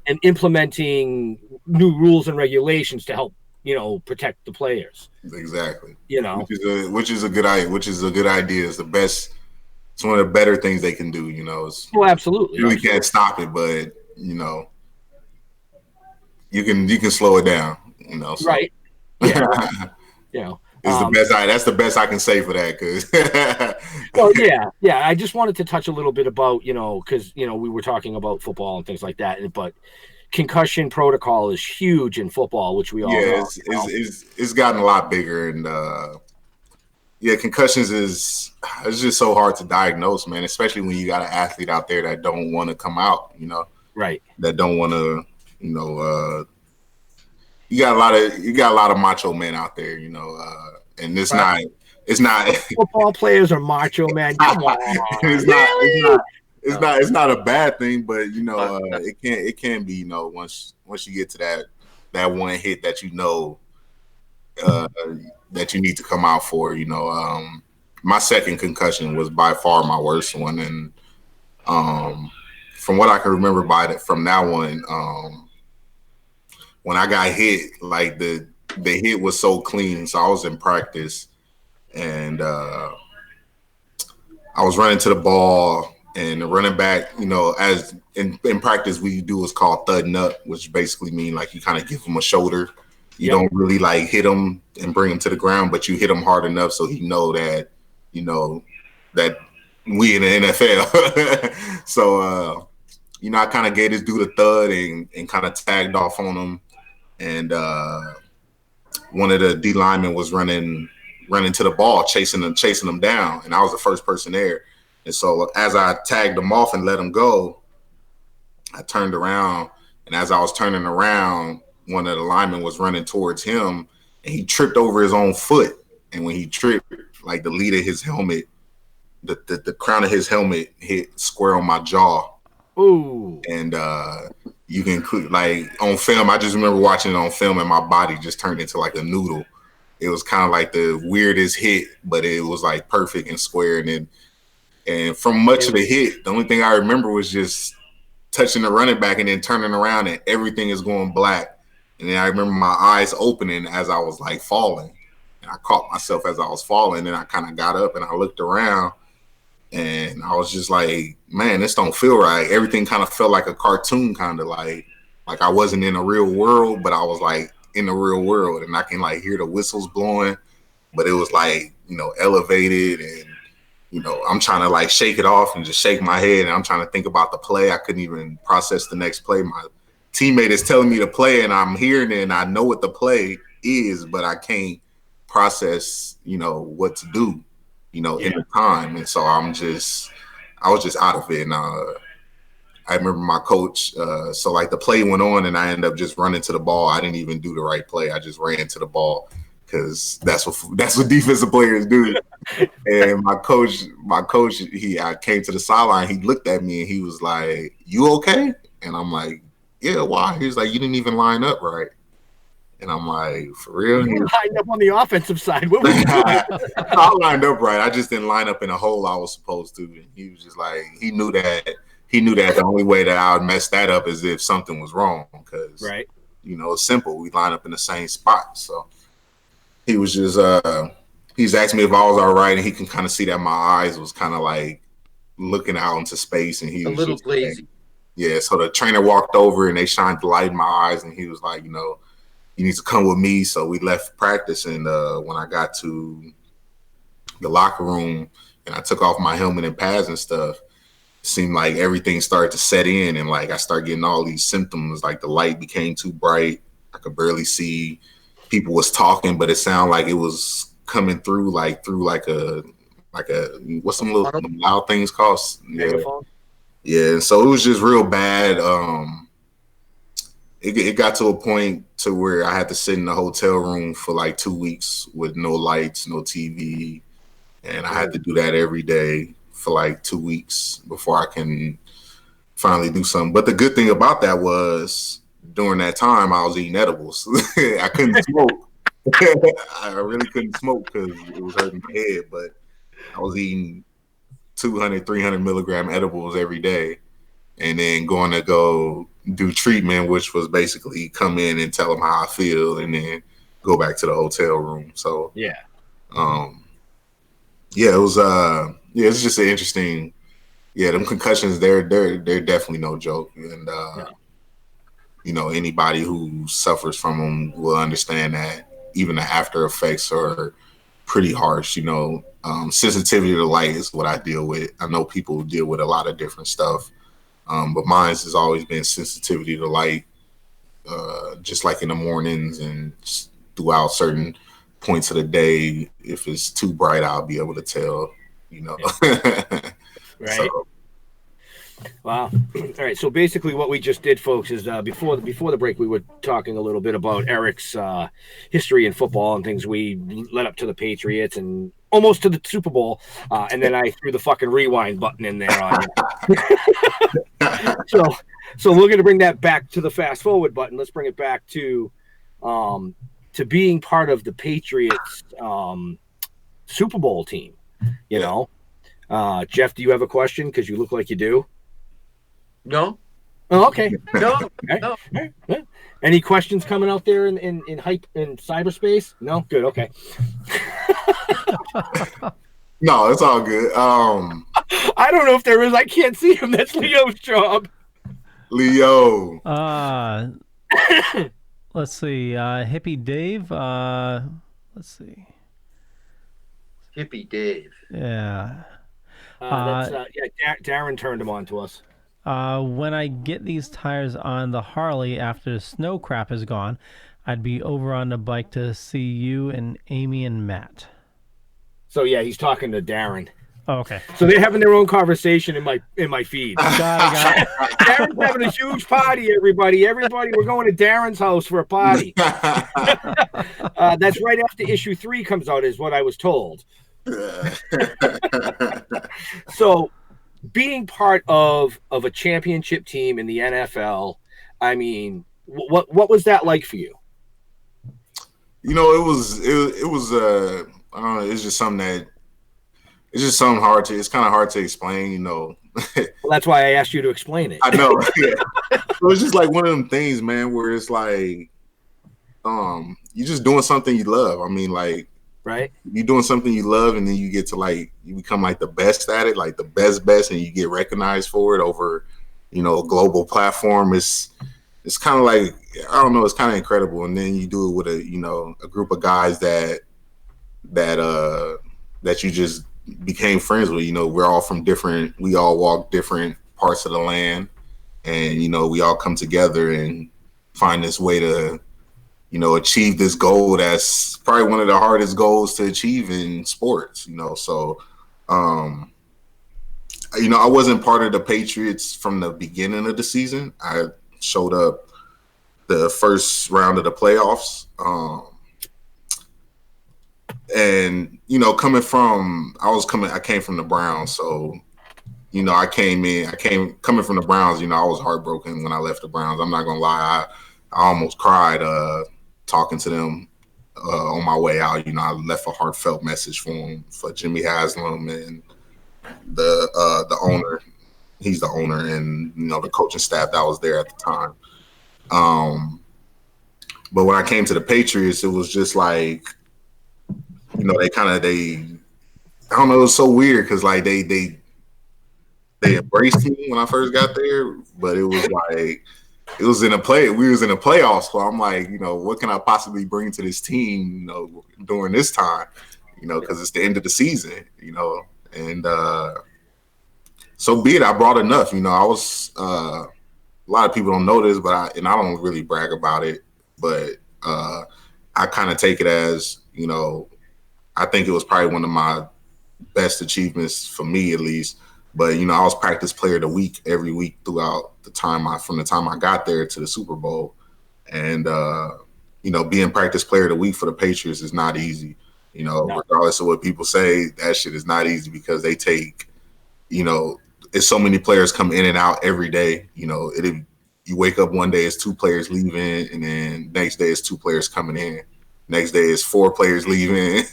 and implementing new rules and regulations to help protect the players. Exactly. Which is a good idea. It's the best. It's one of the better things they can do. Absolutely. You really can't stop it, but you can slow it down. So. Right. Yeah. It's the best. That's the best I can say for that. Cause well, yeah. I just wanted to touch a little bit about because we were talking about football and things like that, but concussion protocol is huge in football, which we all know. It's gotten a lot bigger, and concussions it's just so hard to diagnose, man. Especially when you got an athlete out there that don't want to come out, right? That don't want to, You got a lot of macho men out there, and it's not football players are macho man. Come on, it's not a bad thing, but it can be, once you get to that one hit that that you need to come out for. My second concussion was by far my worst one, and from what I can remember from that one, when I got hit, like the hit was so clean. So I was in practice, and I was running to the ball, and the running back, as in practice we do what's called thudding up, which basically mean like you kind of give him a shoulder. You don't really like hit him and bring him to the ground, but you hit him hard enough so he know that that we in the NFL. So I kind of gave this dude a thud and kind of tagged off on him. And one of the D linemen was running to the ball, chasing him down, and I was the first person there. And so as I tagged him off and let him go, I turned around, and as I was turning around, one of the linemen was running towards him, and he tripped over his own foot. And when he tripped, like the lead of his helmet, the crown of his helmet hit square on my jaw. Ooh. And you can like on film, I just remember watching it on film and my body just turned into like a noodle. It was kind of like the weirdest hit, but it was like perfect and square. And from much of the hit, the only thing I remember was just touching the running back and then turning around and everything is going black. And then I remember my eyes opening as I was like falling. And I caught myself as I was falling, and I kind of got up and I looked around. And I was just like, man, this don't feel right. Everything kind of felt like a cartoon, kind of like I wasn't in a real world, but I was like in the real world, and I can like hear the whistles blowing, but it was like, elevated, and I'm trying to like shake it off and just shake my head, and I'm trying to think about the play. I couldn't even process the next play. My teammate is telling me to play, and I'm hearing it, and I know what the play is, but I can't process, what to do. In the time. And so I was just out of it. And I remember my coach, so like the play went on and I ended up just running to the ball. I didn't even do the right play. I just ran to the ball because that's what defensive players do. And my coach, I came to the sideline, he looked at me and he was like, "You okay?" And I'm like, "Yeah, why?" He was like, "You didn't even line up right." And I'm like, for real? You were lined up on the offensive side. What was I lined up right. I just didn't line up in a hole I was supposed to. And he was just like, he knew that the only way that I would mess that up is if something was wrong. Because, right. you know, it's simple. We line up in the same spot. So he was just, he's asked me if I was all right. And he can kind of see that my eyes was kind of like looking out into space. And he was a little just glazy. like, yeah. So the trainer walked over and they shined the light in my eyes. And he was like, you know, you need to come with me. So we left practice. And when I got to the locker room and I took off my helmet and pads and stuff, it seemed like everything started to set in. And like I started getting all these symptoms, like the light became too bright. I could barely see. People was talking, but it sounded like it was coming through like a what's some little loud things called? Megaphone? Yeah. So it was just real bad. It got to a point to where I had to sit in the hotel room for like 2 weeks with no lights, no TV. And I had to do that every day for like 2 weeks before I can finally do something. But the good thing about that was during that time, I was eating edibles. I couldn't smoke. I really couldn't smoke because it was hurting my head. But I was eating 200, 300 milligram edibles every day. And then going to go do treatment, which was basically come in and tell them how I feel and then go back to the hotel room. So yeah, it was it's just an interesting. Yeah, them concussions, they're definitely no joke. And you know, anybody who suffers from them will understand that even the after effects are pretty harsh. You know, sensitivity to light is what I deal with. I know people deal with a lot of different stuff. But mine has always been sensitivity to light, just like in the mornings and throughout certain points of the day. If it's too bright, I'll be able to tell, you know. Right. So, wow. All right. So basically what we just did, folks, is before the break, we were talking a little bit about Eric's history in football and things we led up to the Patriots and almost to the Super Bowl. And then I threw the fucking rewind button in there on you. So we're going to bring that back to the fast forward button. Let's bring it back to being part of the Patriots Super Bowl team. You know, Jeff, do you have a question? Because you look like you do. No. Oh, okay. No. No. Any questions coming out there in hype in cyberspace? No. Good. Okay. No, it's all good. I don't know if there is. I can't see him. That's Leo's job. Leo. Let's see. Hippie Dave. Let's see. Hippie Dave. Yeah. Darren turned him on to us. When I get these tires on the Harley after the snow crap is gone, I'd be over on the bike to see you and Amy and Matt. So yeah, he's talking to Darren. Oh, okay. So they're having their own conversation in my feed. Got it. Darren's having a huge party, everybody. Everybody, we're going to Darren's house for a party. That's right after issue 3 comes out, is what I was told. So being part of a championship team in the NFL, I mean, what was that like for you? You know, it was I don't know, it's just something that it's kind of hard to explain, you know. Well, that's why I asked you to explain it. I know. Yeah. So it's just like one of them things, man, where it's like you're just doing something you love. I mean, like, right? You're doing something you love, and then you get to like you become like the best at it, like the best, and you get recognized for it over, you know, a global platform. It's kind of like, I don't know, it's kind of incredible. And then you do it with a group of guys that you just became friends with. You know, we all walk different parts of the land, and you know, we all come together and find this way to, you know, achieve this goal that's probably one of the hardest goals to achieve in sports, you know. So you know, I wasn't part of the Patriots from the beginning of the season. I showed up the first round of the playoffs. And, you know, I came from the Browns. So, you know, coming from the Browns, you know, I was heartbroken when I left the Browns. I'm not going to lie. I almost cried talking to them on my way out. You know, I left a heartfelt message for him, for Jimmy Haslam and the owner. He's the owner, and you know, the coaching staff that was there at the time. But when I came to the Patriots, it was just like, you know, I don't know, it was so weird because like they embraced me when I first got there, but it was like we was in the playoffs, so I'm like, you know, what can I possibly bring to this team, you know, during this time, you know, because it's the end of the season, you know, and so be it. I brought enough, you know. I was a lot of people don't know this, but I don't really brag about it, but I kind of take it as, you know, I think it was probably one of my best achievements for me, at least. But you know, I was practice player of the week every week throughout the time from the time I got there to the Super Bowl, and you know, being practice player of the week for the Patriots is not easy. You know, regardless of what people say, that shit is not easy because they take, you know, it's so many players come in and out every day. You know, you wake up one day it's 2 players leaving, and then next day it's 2 players coming in. Next day it's 4 players leaving.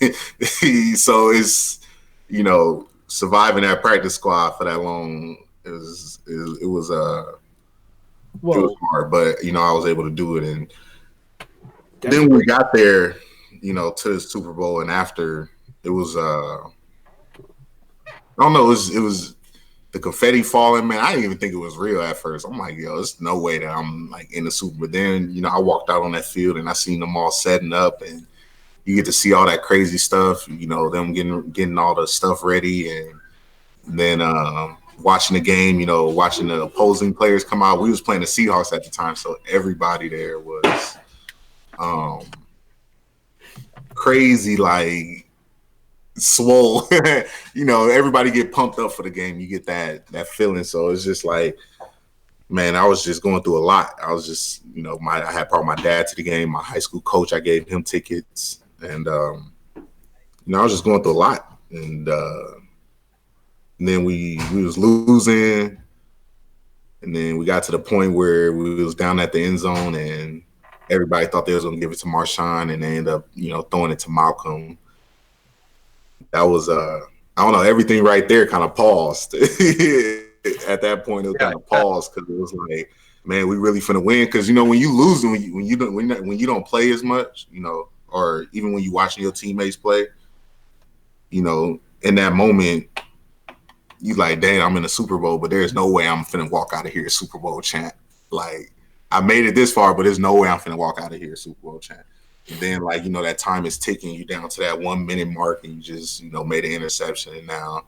So it's, you know, surviving that practice squad for that long it was hard, but you know, I was able to do it. And then we got there, you know, to the Super Bowl, and after it was I don't know, it was the confetti falling, man. I didn't even think it was real at first. I'm like, yo, there's no way that I'm like in the Super Bowl. But then, you know, I walked out on that field and I seen them all setting up, and you get to see all that crazy stuff, you know, them getting all the stuff ready, and then watching the game, you know, watching the opposing players come out. We was playing the Seahawks at the time, so everybody there was crazy, like swole. You know, everybody get pumped up for the game. You get that feeling. So it's just like, man, I was just going through a lot. I was just, you know, I had brought my dad to the game. My high school coach, I gave him tickets, and you know, I was just going through a lot. And then we was losing, and then we got to the point where we was down at the end zone, and everybody thought they was going to give it to Marshawn, and they ended up, you know, throwing it to Malcolm. That was I don't know, everything right there kind of paused. At that point, it was kind of paused because it was like, man, we really finna win. Because you know, when you lose and when you don't play as much, you know, or even when you watching your teammates play, you know, in that moment, you like, dang, I'm in the Super Bowl, but there's no way I'm finna walk out of here a Super Bowl champ. Like, I made it this far, but there's no way I'm finna walk out of here a Super Bowl champ. And then, like, you know, that time is ticking you down to that 1 minute mark, and you just, you know, made an interception, and now,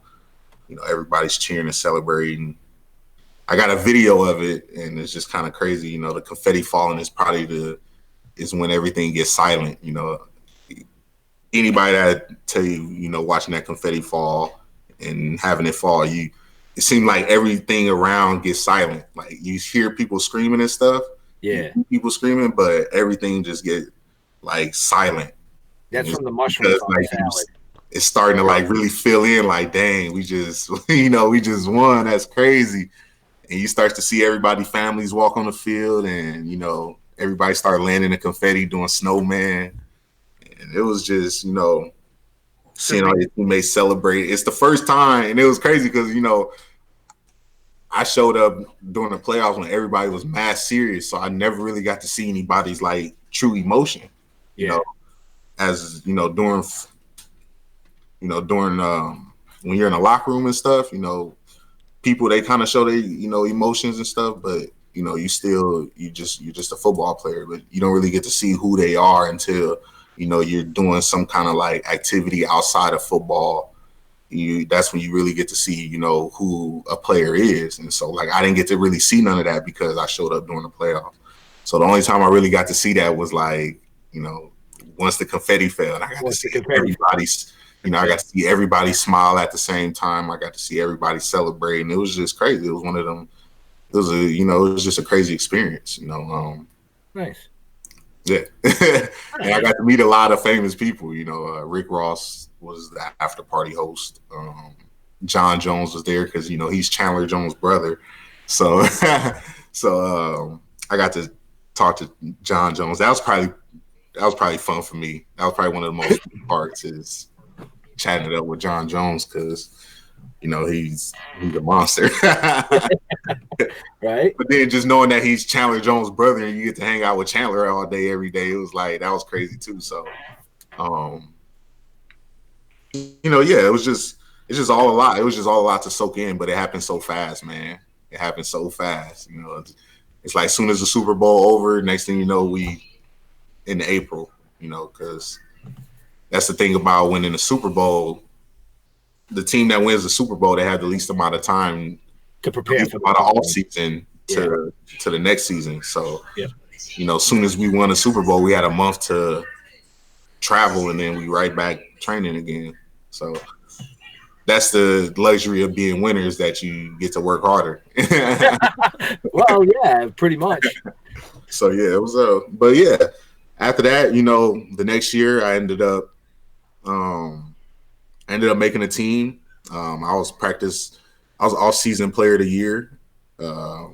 you know, everybody's cheering and celebrating. I got a video of it, and it's just kind of crazy. You know, the confetti falling is probably is when everything gets silent. You know, anybody that tell you, you know, watching that confetti fall and having it fall, it seemed like everything around gets silent. Like, you hear people screaming and stuff. Yeah, people screaming, but everything just get like silent. That's from the mushroom salad. It's starting to like really fill in. Like, dang, we just, you know, we just won. That's crazy. And you start to see everybody, families walk on the field, and you know, everybody start landing the confetti, doing snowman, and it was just, you know, seeing all your teammates celebrate. It's the first time, and it was crazy because, you know, I showed up during the playoffs when everybody was mad serious, so I never really got to see anybody's like true emotion. You know, as you know, during when you're in the locker room and stuff, you know, people, they kind of show their, you know, emotions and stuff, but you know, you're just a football player, but you don't really get to see who they are until, you know, you're doing some kind of like activity outside of football. That's when you really get to see, you know, who a player is. And so, like, I didn't get to really see none of that because I showed up during the playoffs. So the only time I really got to see that was like, you know, once the confetti fell, and I got to see everybody's, you know, I got to see everybody smile at the same time. I got to see everybody celebrate, and it was just crazy. It was one of them. It was just a crazy experience, you know. Nice. Yeah. And I got to meet a lot of famous people, you know. Rick Ross was the after party host. John Jones was there because, you know, he's Chandler Jones' brother. So I got to talk to John Jones. That was probably probably fun for me. That was probably one of the most fun parts is chatting it up with John Jones because he's a monster. Right. But then just knowing that he's Chandler Jones' brother and you get to hang out with Chandler all day, every day, it was like that was crazy too. So, yeah, it's just all a lot. It was just all a lot to soak in, but it happened so fast, man. It happened so fast. It's like as soon as the Super Bowl over, next thing you know, we in April. Because that's the thing about winning the Super Bowl. The team that wins the Super Bowl, they have the least amount of time to prepare for the off season to the next season. So, as soon as we won the Super Bowl, we had a month to travel, and then we right back training again. So that's the luxury of being winners, that you get to work harder. Well, yeah, pretty much. So yeah, it was but yeah, after that, the next year I ended up making a team. I was off-season player of the year. That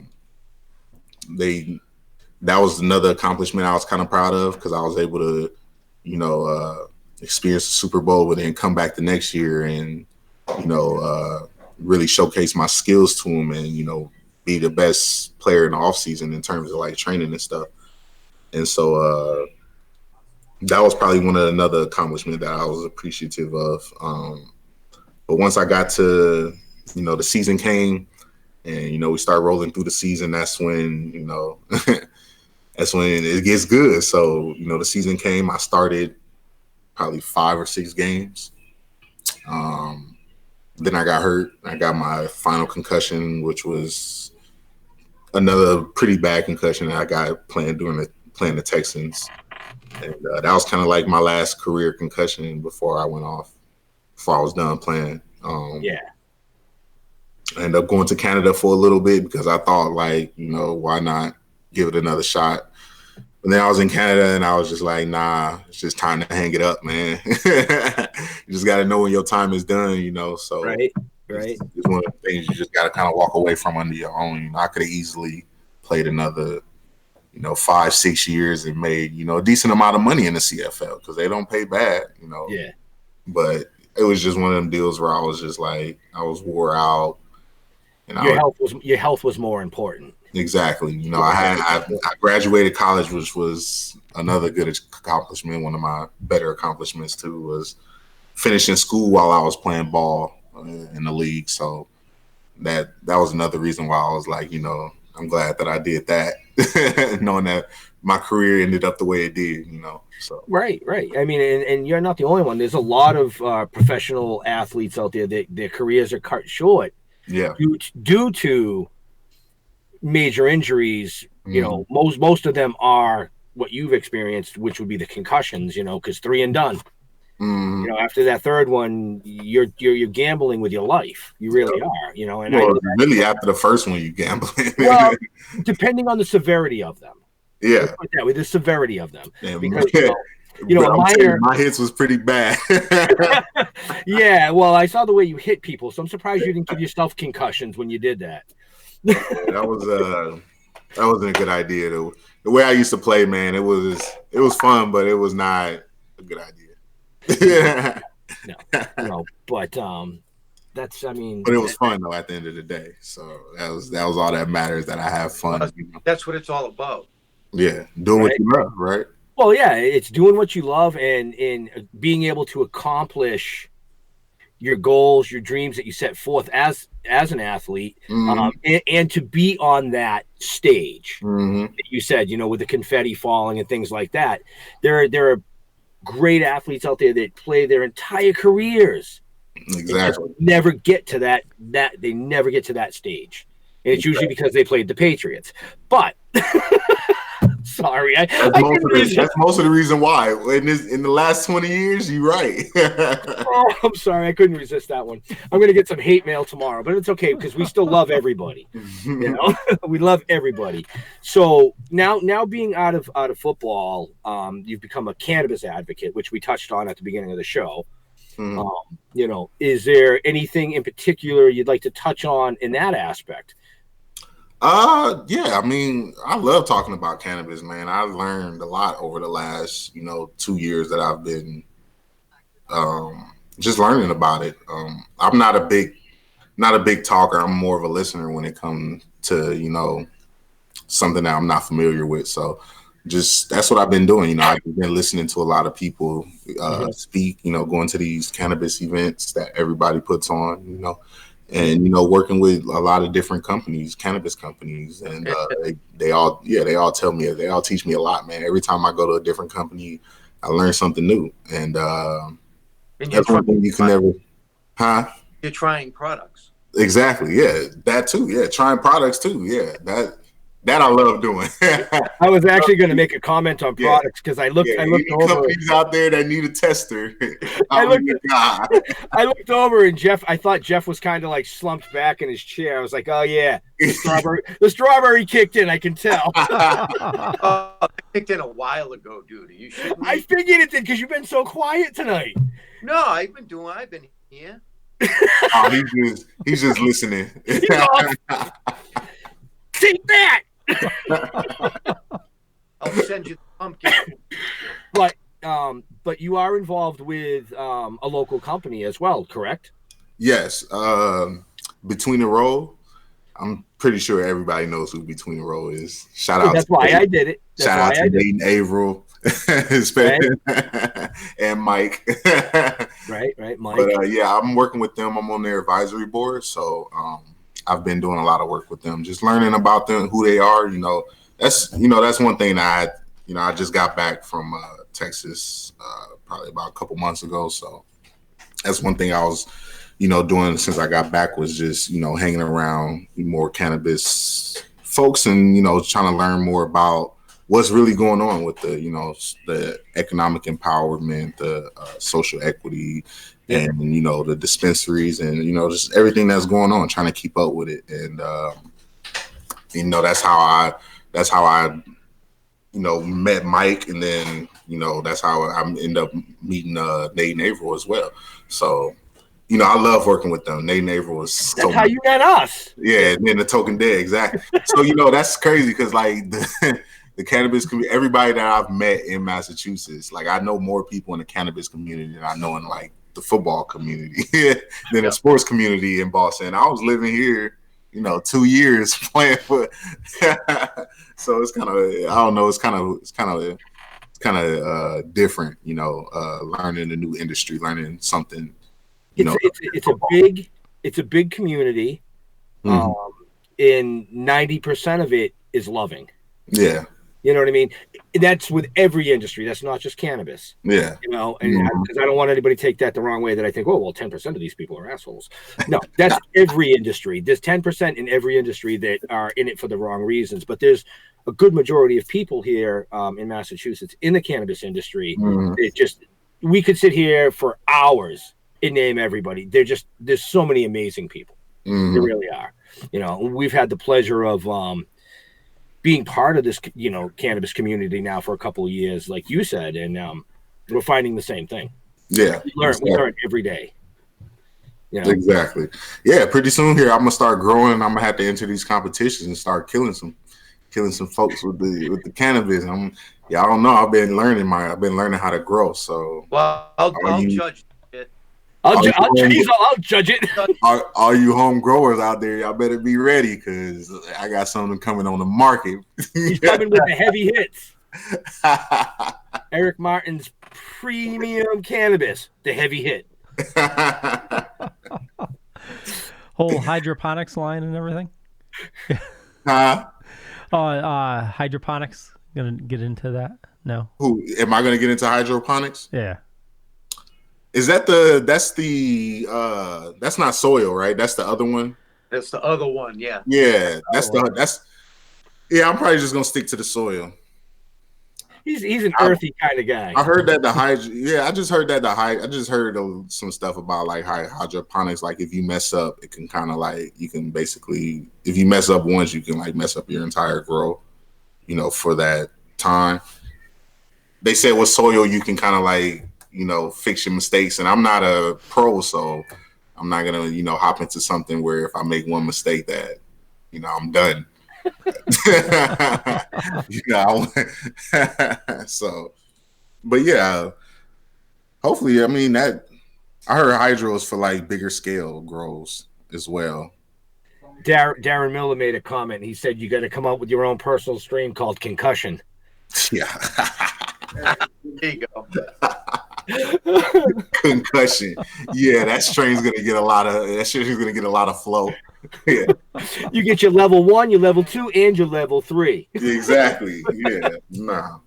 was another accomplishment I was kind of proud of because I was able to, experience the Super Bowl, but then come back the next year and, really showcase my skills to them and, be the best player in the off season in terms of like training and stuff. And so that was probably another accomplishment that I was appreciative of. But once I got to, the season came and, we start rolling through the season, that's when, that's when it gets good. So, the season came, I started probably 5 or 6 games. Then I got hurt. I got my final concussion, which was another pretty bad concussion that I got playing the Texans. And that was kind of like my last career concussion before I was done playing. I ended up going to Canada for a little bit because I thought why not give it another shot? And then I was in Canada and I was just like, nah, it's just time to hang it up, man. You just got to know when your time is done, so right. It's one of the things you just got to kind of walk away from under your own. I could have easily played another, 5-6 years and made, a decent amount of money in the CFL because they don't pay bad, Yeah. But it was just one of them deals where I was just like, I was wore out. And your health was more important. Exactly. I graduated college, which was another good accomplishment. One of my better accomplishments too was finishing school while I was playing ball in the league. So that was another reason why I was like, I'm glad that I did that, knowing that my career ended up the way it did, So Right. I mean, and you're not the only one. There's a lot of professional athletes out there that their careers are cut short. Yeah. Due to major injuries. Most of them are what you've experienced, which would be the concussions. Because 3 and done. After that third one, you're gambling with your life. You really are. And really after the first one, you gambling. Well, depending on the severity of them. Yeah. Let's put it that way, the severity of them. Yeah, because my hits was pretty bad. Yeah, well, I saw the way you hit people, so I'm surprised you didn't give yourself concussions when you did that. That wasn't a good idea. The way I used to play, man, it was fun, but it was not a good idea. No, but that's, I mean, but it was fun though at the end of the day. So that was all that matters, that I have fun. That's what it's all about. Yeah, doing what you love, right? Well, yeah, it's doing what you love and being able to accomplish your goals, your dreams that you set forth as an athlete, and to be on that stage that you said, with the confetti falling and things like that. There are great athletes out there that play their entire careers. Exactly. Never get to that they never get to that stage. And it's usually because they played the Patriots. But sorry, that's most of the reason why. In the last 20 years, you're right. Oh, I'm sorry, I couldn't resist that one. I'm gonna get some hate mail tomorrow, but it's okay because we still love everybody. We love everybody. So now being out of football, you've become a cannabis advocate, which we touched on at the beginning of the show. Is there anything in particular you'd like to touch on in that aspect? Yeah, I mean, I love talking about cannabis, man. I learned a lot over the last, 2 years that I've been just learning about it. I'm not a big talker. I'm more of a listener when it comes to, something that I'm not familiar with. So just that's what I've been doing. I've been listening to a lot of people speak, going to these cannabis events that everybody puts on, and working with a lot of different companies, cannabis companies, and they all tell me, they all teach me a lot, man. Every time I go to a different company, I learn something new, and And that's one thing you can never, huh? you're trying products. Exactly, yeah, that too, yeah, trying products too, yeah, that I love doing. I was actually going to make a comment on Yeah. products because I looked Any over. companies out there that need a tester, I I'm the guy. looked over and I thought Jeff was kind of like slumped back in his chair. I was like, oh yeah, the strawberry kicked in. I can tell. Oh, I kicked in a while ago, dude. Are you shitting me? I figured it did because you've been so quiet tonight. No, I've been here. Oh, he's just listening. Take that. I'll send you the pumpkin. But you are involved with a local company as well, correct? Yes. Between the Row, I'm pretty sure everybody knows who Between the Row is. Shout out. That's why I did it. Shout out to Nate and Averill, and Mike. Right, Mike. But yeah, I'm working with them. I'm on their advisory board, so I've been doing a lot of work with them, just learning about them, who they are. That's one thing that I just got back from Texas probably about a couple months ago. So that's one thing I was, doing since I got back was just, hanging around more cannabis folks and, trying to learn more about what's really going on with the economic empowerment, the social equity, and, the dispensaries and, just everything that's going on, trying to keep up with it. And, that's how I met Mike, and then that's how I end up meeting Nate and Averill as well. So I love working with them. Nate and Averill is that's how you met us. Yeah, and then the Toking Dead, exactly. So that's crazy because like the cannabis community, everybody that I've met in Massachusetts, like I know more people in the cannabis community than I know in like the football community than the sports community in Boston. I was living here 2 years playing for. So it's kind of, I don't know, it's kind of different, learning a new industry, learning something. It's a big community, and 90% of it is loving. Yeah. You know what I mean? That's with every industry. That's not just cannabis. Yeah. And because I don't want anybody to take that the wrong way that I think, 10% of these people are assholes. No, that's every industry. There's 10% in every industry that are in it for the wrong reasons. But there's a good majority of people here in Massachusetts in the cannabis industry. We could sit here for hours and name everybody. There's so many amazing people. There really are. We've had the pleasure of being part of this, cannabis community now for a couple of years, like you said, and we're finding the same thing. Yeah, we learn every day. Exactly. Yeah, pretty soon here I'm gonna start growing. I'm gonna have to enter these competitions and start killing some folks with the cannabis. I don't know. I've been learning how to grow. So I'll judge it. I'll judge it. All you home growers out there, y'all better be ready because I got something coming on the market. He's coming with the heavy hits. Eric Martin's premium cannabis, the heavy hit. Whole hydroponics line and everything. Hydroponics. Gonna get into that? No. Who am I gonna get into hydroponics? Yeah. Is that's not soil, right? That's the other one. That's the other one, yeah. Yeah, I'm probably just gonna stick to the soil. He's an earthy kind of guy. I heard that I just heard some stuff about like hydroponics. Like if you mess up, it can kind of like you can basically, if you mess up once, you can like mess up your entire grow, for that time. They said with soil you can kind of like fix your mistakes, and I'm not a pro, so I'm not gonna hop into something where if I make one mistake that I'm done. You know, so, but yeah, hopefully, I mean that. I heard hydro is for like bigger scale grows as well. Darren Miller made a comment. He said you got to come up with your own personal strain called concussion. Yeah. There you go. Concussion. Yeah, that strain's gonna get a lot of flow. Yeah. You get your level 1, your level 2, and your level 3. Exactly. Yeah. Nah.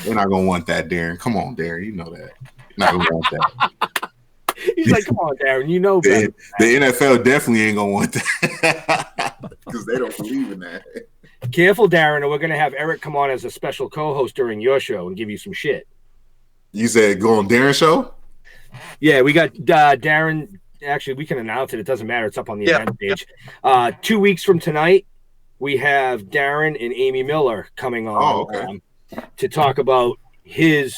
We're not gonna want that, Darren. Come on, Darren. You know that. Not gonna want that. He's like, come on, Darren. You know the better. NFL definitely ain't gonna want that because they don't believe in that. Careful, Darren, or we're gonna have Eric come on as a special co-host during your show and give you some shit. You said go on Darren's show? Yeah, we got Darren. Actually, we can announce it. It doesn't matter. It's up on the event page. 2 weeks from tonight, we have Darren and Amy Miller coming on to talk about his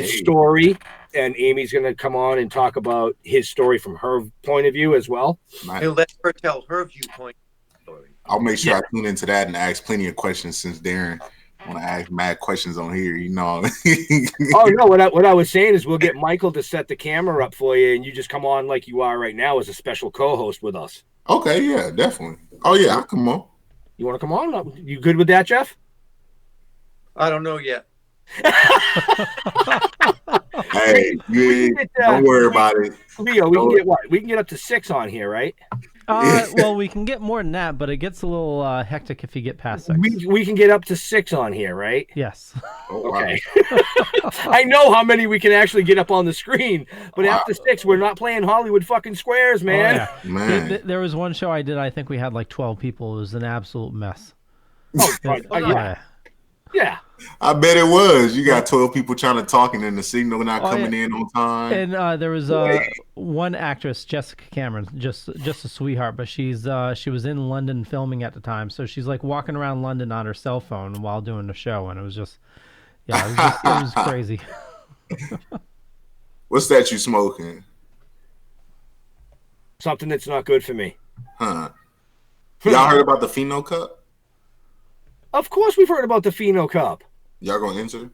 story, and Amy's going to come on and talk about his story from her point of view as well. He'll let her tell her viewpoint. I'll make sure I tune into that and ask plenty of questions since Darren want to ask mad questions on here, you know. Oh no, what I was saying is we'll get Michael to set the camera up for you and you just come on like you are right now as a special co-host with us. Okay, yeah, definitely. Oh yeah, I'll come on. You want to come on? You good with that, Jeff? I don't know yet. Hey, don't worry about it. Leo, we can get what? We can get up to 6 on here, right? Well, we can get more than that, but it gets a little hectic if you get past 6. We can get up to 6 on here, right? Yes. Oh, okay. Wow. I know how many we can actually get up on the screen, but after 6, we're not playing Hollywood fucking squares, man. Oh, yeah. Man. There was one show I did. I think we had like 12 people. It was an absolute mess. Yeah. Yeah. I bet it was. You got 12 people trying to talk and then the signal not coming in on time. And there was one actress, Jessica Cameron, just a sweetheart, but she was in London filming at the time, so she's like walking around London on her cell phone while doing the show, and it was crazy. What's that you smoking? Something that's not good for me. Huh. Y'all heard about the Pheno Cup? Of course we've heard about the Pheno Cup. Y'all gonna enter?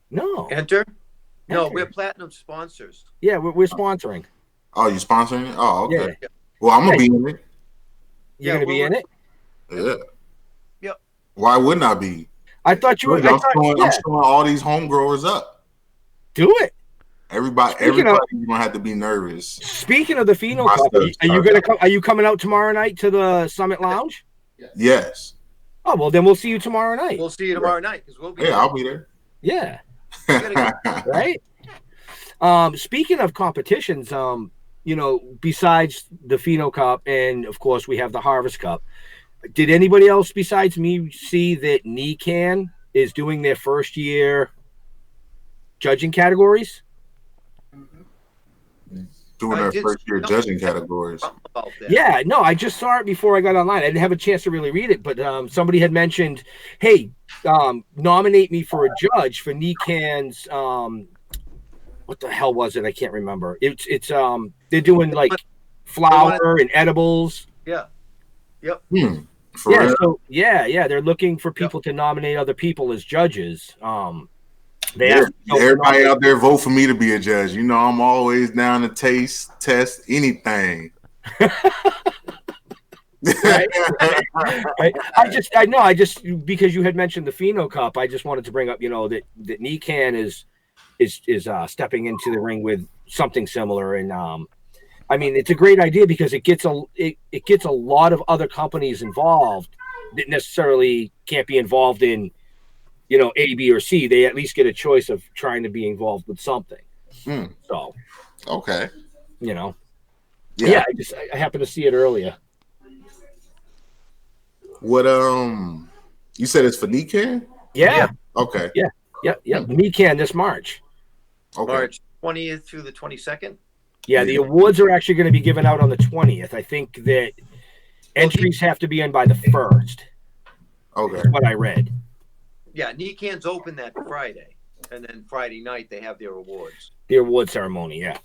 No. Enter? No, we're platinum sponsors. Yeah, we're sponsoring. Oh, you sponsoring it? Oh, okay. Yeah. Well, I'm gonna be in it. You're gonna be in it? Yeah. Yep. Why wouldn't I be? I thought you were. I'm showing all these home growers up. Do it. Everybody's gonna have to be nervous. Speaking of the Pheno Cup, are you coming out tomorrow night to the Summit Lounge? Yes. Oh well, then we'll see you tomorrow night. We'll see you tomorrow night because we'll be. Yeah, I'll be there. Yeah. Right. Speaking of competitions, besides the Pheno Cup and of course we have the Harvest Cup, did anybody else besides me see that NECAN is doing their first year judging categories? Doing their first year judging categories. Yeah, no, I just saw it before I got online. I didn't have a chance to really read it, but somebody had mentioned, hey, nominate me for a judge for NECAN's what the hell was it? I can't remember. It's they're doing like flour and edibles. Yeah. Yep. They're looking for people to nominate other people as judges. Everybody out there vote for me to be a judge. You know, I'm always down to test anything. Right. I just because you had mentioned the Pheno Cup, I just wanted to bring up, that NECAN is stepping into the ring with something similar, and I mean it's a great idea because it gets a lot of other companies involved that necessarily can't be involved in A, B, or C. They at least get a choice of trying to be involved with something. So, okay, yeah. I happened to see it earlier. What you said it's for NECAN? Yeah. Okay. Yeah. NECAN this March. Okay. March 20th through the 22nd. Yeah, the awards are actually going to be given out on the 20th. I think that entries have to be in by the 1st. Okay. That's what I read. Yeah, NECAN's open that Friday, and then Friday night they have their awards. The award ceremony, yeah.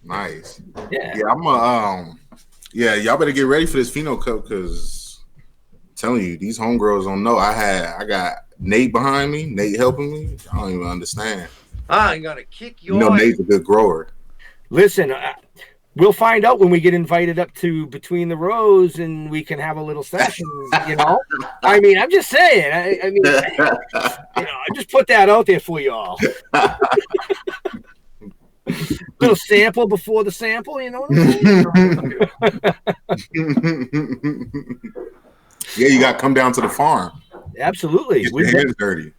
Nice. Yeah. Yeah, I'm Yeah, y'all better get ready for this Pheno Cup because I'm telling you, these homegirls don't know. I got Nate behind me, Nate helping me. I don't even understand. I'm gonna kick You know, Nate's a good grower. Listen, we'll find out when we get invited up to Between the Rows and we can have a little session, you know? I mean, I'm just saying. I mean, I just put that out there for you all. Little sample before the sample, you know what I mean? Yeah, you got to come down to the farm. Absolutely. Get your hands dirty.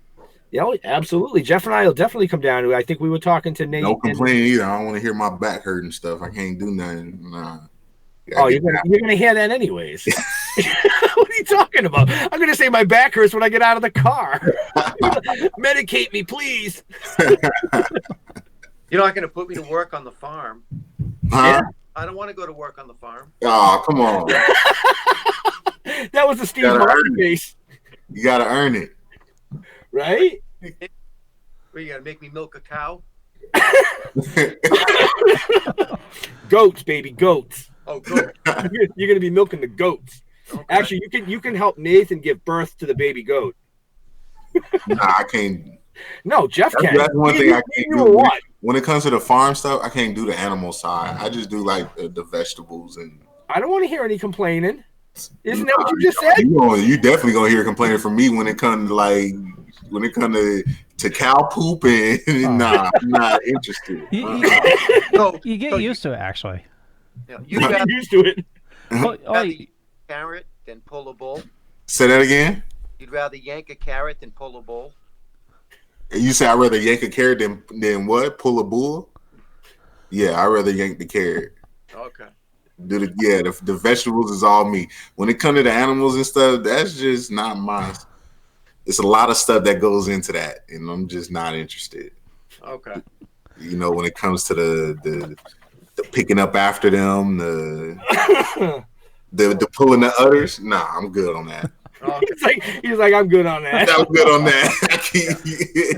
Yeah, absolutely. Jeff and I will definitely come down. I think we were talking to Nate. No complaining either. I don't want to hear my back hurt and stuff. I can't do nothing. Nah. You're gonna hear that anyways. What are you talking about? I'm gonna say my back hurts when I get out of the car. Medicate me, please. You're not gonna put me to work on the farm. Huh? I don't want to go to work on the farm. Oh, come on. That was the Steve Martin face. You gotta earn it. Right? Where you gonna make me milk a cow? Goats, baby, goats. Oh, goat. You're gonna be milking the goats. Okay. Actually, you can help Nathan give birth to the baby goat. Nah, I can't. No, Jeff can. That's one thing I can't do. When it comes to the farm stuff, I can't do the animal side. I just do like the vegetables and. I don't want to hear any complaining. Isn't that what you just said? You definitely gonna hear complaining from me when it comes to cow poop and nah, I'm not interested. You get used to it, actually. Yeah, you got used to it. Carrot than pull a bull. Say that again. You'd rather yank a carrot than pull a bull. You say I'd rather yank a carrot than what? Pull a bull? Yeah, I'd rather yank the carrot. Okay. The vegetables is all me. When it comes to the animals and stuff, that's just not mine. It's a lot of stuff that goes into that, and I'm just not interested. Okay. You know, when it comes to the picking up after them, the pulling the udders, nah, I'm good on that. Okay. He's like, I'm good on that. I'm good on that.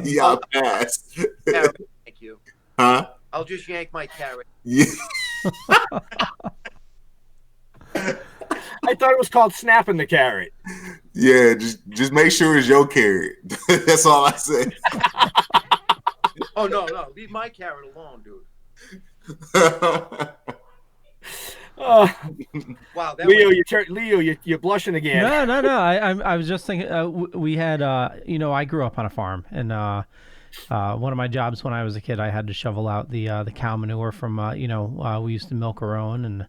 Y'all pass. Carrot, thank you. Huh? I'll just yank my carrot. Yeah. I thought it was called snapping the carrot. Yeah, just make sure it's your carrot. That's all I say. Oh no, leave my carrot alone, dude. Wow, Leo, you're blushing again. No. I was just thinking. We had, I grew up on a farm, and one of my jobs when I was a kid, I had to shovel out the cow manure from, we used to milk our own, and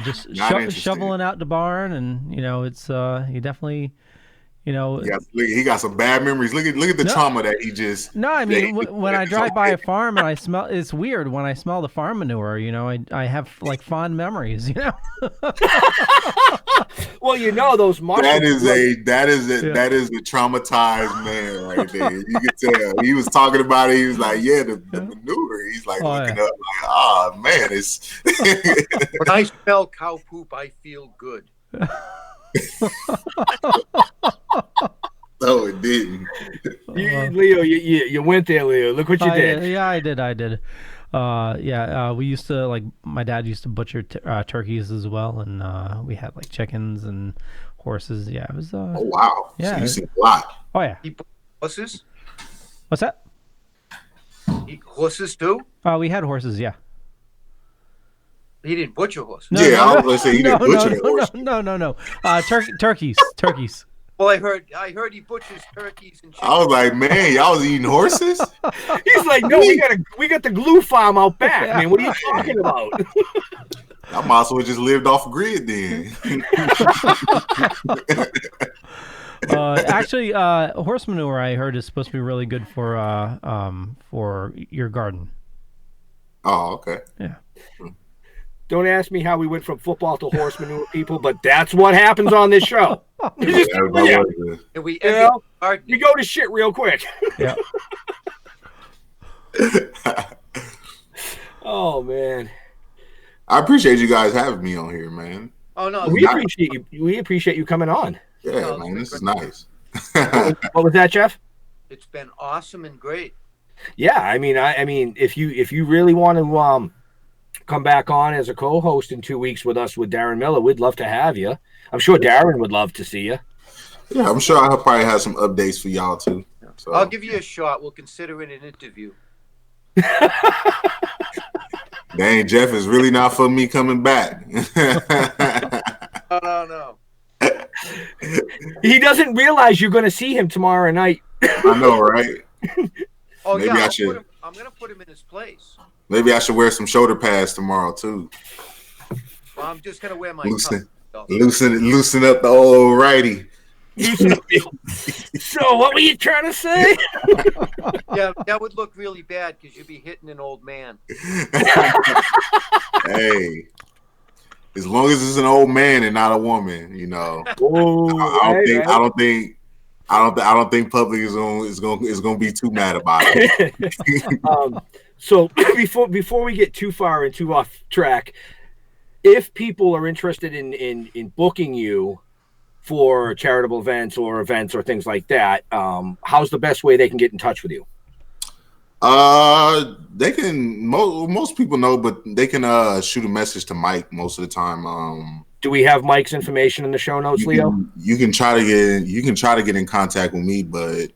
just shoveling out the barn, and it's you definitely. He got some bad memories. Look at the trauma that he just. No, I mean when I drive by a farm and I smell, it's weird when I smell the farm manure. I have like fond memories. Well, those mushrooms. That is a traumatized man right there. You can tell he was talking about it. He was like, "Yeah, the manure." He's like looking up, like, "Oh man, it's." When I smell cow poop, I feel good. No, it didn't. Leo, you went there, Leo. Look what you did. Yeah, I did. We used to my dad used to butcher turkeys as well, and we had like chickens and horses. Yeah, it was. Oh wow! Yeah, so you see a lot. Oh yeah. Horses? What's that? Horses too? We had horses. Yeah. He didn't butcher horses. I was going to say he didn't butcher horses. No. Turkeys. Well, I heard he butchers turkeys and chickens. I was like, man, y'all was eating horses? He's like, no, we got the glue farm out back, man. What are you talking about? I might as well just lived off grid then. Actually, horse manure I heard is supposed to be really good for your garden. Oh, okay. Yeah. Don't ask me how we went from football to horse manure, people, but that's what happens on this show. We go to shit real quick. Yeah. Oh man. I appreciate you guys having me on here, man. Oh no, we appreciate you. We appreciate you coming on. Yeah, man, this is nice. What was that, Jeff? It's been awesome and great. Yeah, I mean, if you really want to come back on as a co-host in 2 weeks with us with Darren Miller, we'd love to have you. I'm sure Darren would love to see you. Yeah, I'm sure I'll probably have some updates for y'all too. So. I'll give you a shot. We'll consider it an interview. Dang, Jeff is really not for me coming back. No. He doesn't realize you're going to see him tomorrow night. I know, right? Oh, maybe yeah. I should. I'm going to put him in his place. Maybe I should wear some shoulder pads tomorrow too. Well, I'm just going to wear my loosen up the old righty. So, what were you trying to say? Yeah, that would look really bad because you'd be hitting an old man. Hey, as long as it's an old man and not a woman, you know. Ooh, I don't think public is gonna be too mad about it. So before we get too far and too off track, if people are interested in booking you for charitable events or things like that, how's the best way they can get in touch with you? They can. Most people know, but they can shoot a message to Mike most of the time. Do we have Mike's information in the show notes, Leo? You can try to get in contact with me, but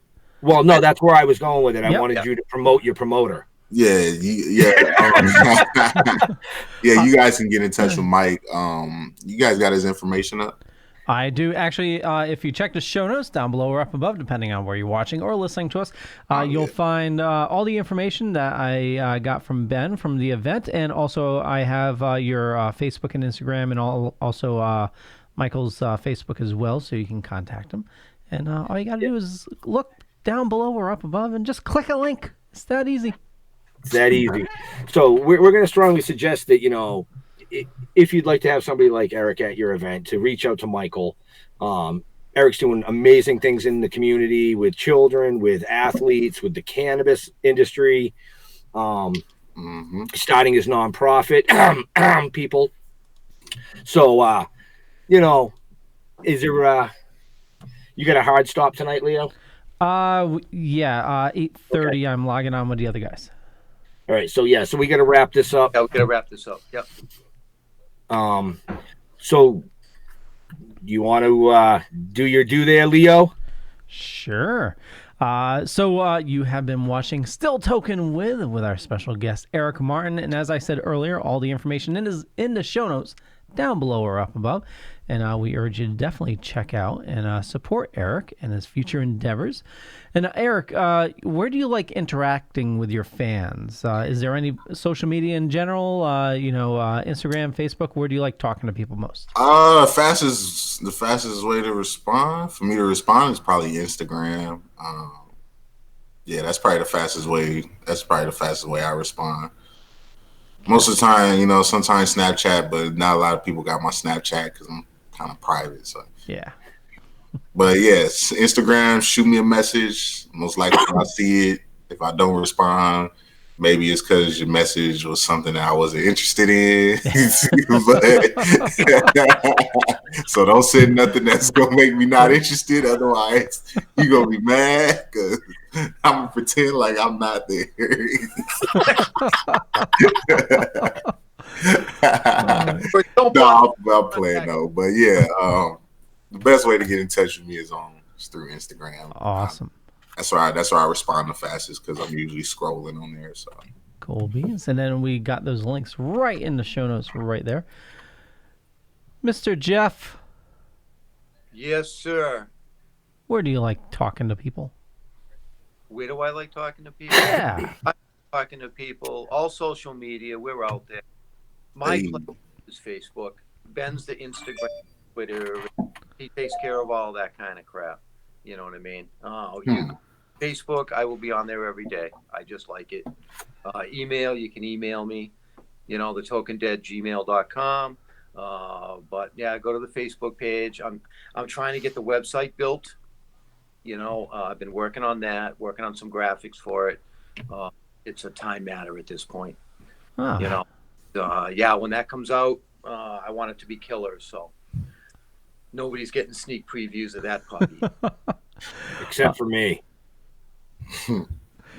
no, that's where I was going with it. I Yep. wanted you to promote your promoter. Yeah. You guys can get in touch with Mike. You guys got his information up? I do. Actually, if you check the show notes down below or up above, depending on where you're watching or listening to us, you'll find all the information that I got from Ben from the event. And also I have your Facebook and Instagram and also Michael's Facebook as well, so you can contact him. And all you got to do is look down below or up above and just click a link. It's that easy. It's that easy. So we're going to strongly suggest that, if you'd like to have somebody like Eric at your event, to reach out to Michael. Eric's doing amazing things in the community with children, with athletes, with the cannabis industry, starting his nonprofit, people. So, is there, you got a hard stop tonight, Leo? Yeah, 8:30. Okay. I'm logging on with the other guys. All right, so we got to wrap this up. Yeah, we got to wrap this up. Yep. So you want to do your due there, Leo? Sure. So you have been watching Still Token with our special guest Eric Martin, and as I said earlier, all the information is in the show notes down below or up above, and we urge you to definitely check out and support Eric and his future endeavors. And Eric, where do you like interacting with your fans? Is there any social media in general? Instagram, Facebook. Where do you like talking to people most? The fastest way to respond for me to respond is probably Instagram. Yeah, that's probably the fastest way. That's probably the fastest way I respond. Most of the time, sometimes Snapchat, but not a lot of people got my Snapchat because I'm kind of private. So yeah. But yes, Instagram, shoot me a message. Most likely I'll see it. If I don't respond, maybe it's because your message was something that I wasn't interested in. So don't say nothing that's going to make me not interested. Otherwise, you're going to be mad because I'm going to pretend like I'm not there. No, I'm playing though. But yeah, the best way to get in touch with me is through Instagram. Awesome. That's why I respond the fastest because I'm usually scrolling on there. So cool beans. And then we got those links right in the show notes right there. Mr. Jeff. Yes, sir. Where do you like talking to people? Where do I like talking to people? Yeah. I like talking to people. All social media. We're out there. My place is Facebook. Ben's the Instagram, Twitter. He takes care of all that kind of crap. You know what I mean? Facebook, I will be on there every day. I just like it. Email, you can email me. thetokended@gmail.com. But yeah, go to the Facebook page. I'm trying to get the website built. I've been working on that, working on some graphics for it. It's a time matter at this point. Oh. When that comes out, I want it to be killer. So nobody's getting sneak previews of that puppy. Except for me.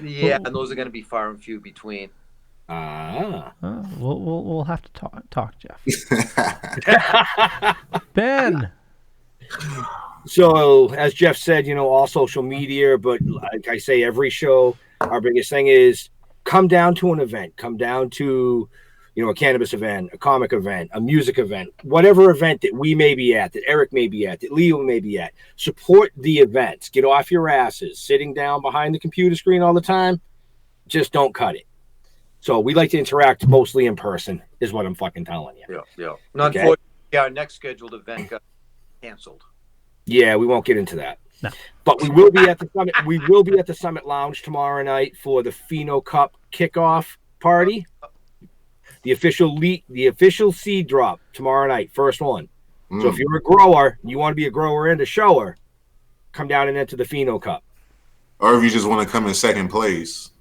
Yeah, and those are going to be far and few between. We'll have to talk, Jeff. Ben. So, as Jeff said, all social media, but like I say, every show, our biggest thing is come down to an event, come down to, a cannabis event, a comic event, a music event, whatever event that we may be at, that Eric may be at, that Leo may be at. Support the events. Get off your asses. Sitting down behind the computer screen all the time, just don't cut it. So we like to interact mostly in person, is what I'm fucking telling you. Yeah. Unfortunately, our next scheduled event got canceled. Yeah, we won't get into that. No. But we will be at the Summit. We will be at the Summit Lounge tomorrow night for the Pheno Cup kickoff party. The official seed drop tomorrow night, first one. So if you're a grower, you want to be a grower and a shower, come down and enter the Pheno Cup. Or if you just want to come in second place.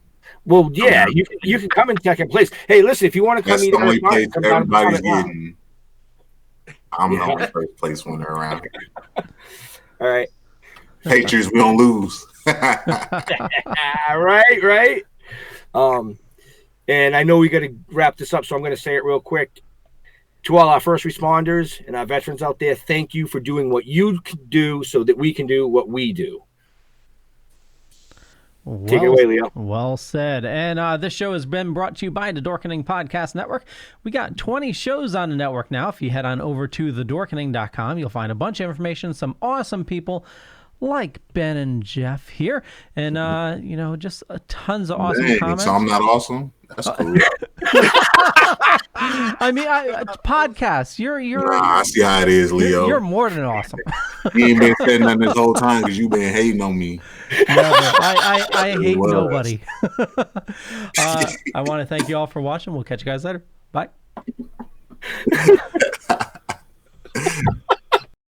Well, yeah, you can come in second place. Hey, listen, if you want to come That's in the only place everybody's getting. getting. I'm the only first place winner around here. All right. Patriots, we don't lose. Right. And I know we got to wrap this up, so I'm going to say it real quick. To all our first responders and our veterans out there, thank you for doing what you can do so that we can do what we do. Take it away, Leo. Well said. And this show has been brought to you by the Dorkening Podcast Network. We got 20 shows on the network now. If you head on over to thedorkening.com, you'll find a bunch of information, some awesome people like Ben and Jeff here, and just tons of awesome comments. So I'm not awesome? That's cool. I mean, podcasts. You're. I see how it is, Leo. You're more than awesome. You ain't been saying nothing this whole time because you've been hating on me. Never. I hate nobody. I want to thank you all for watching. We'll catch you guys later. Bye.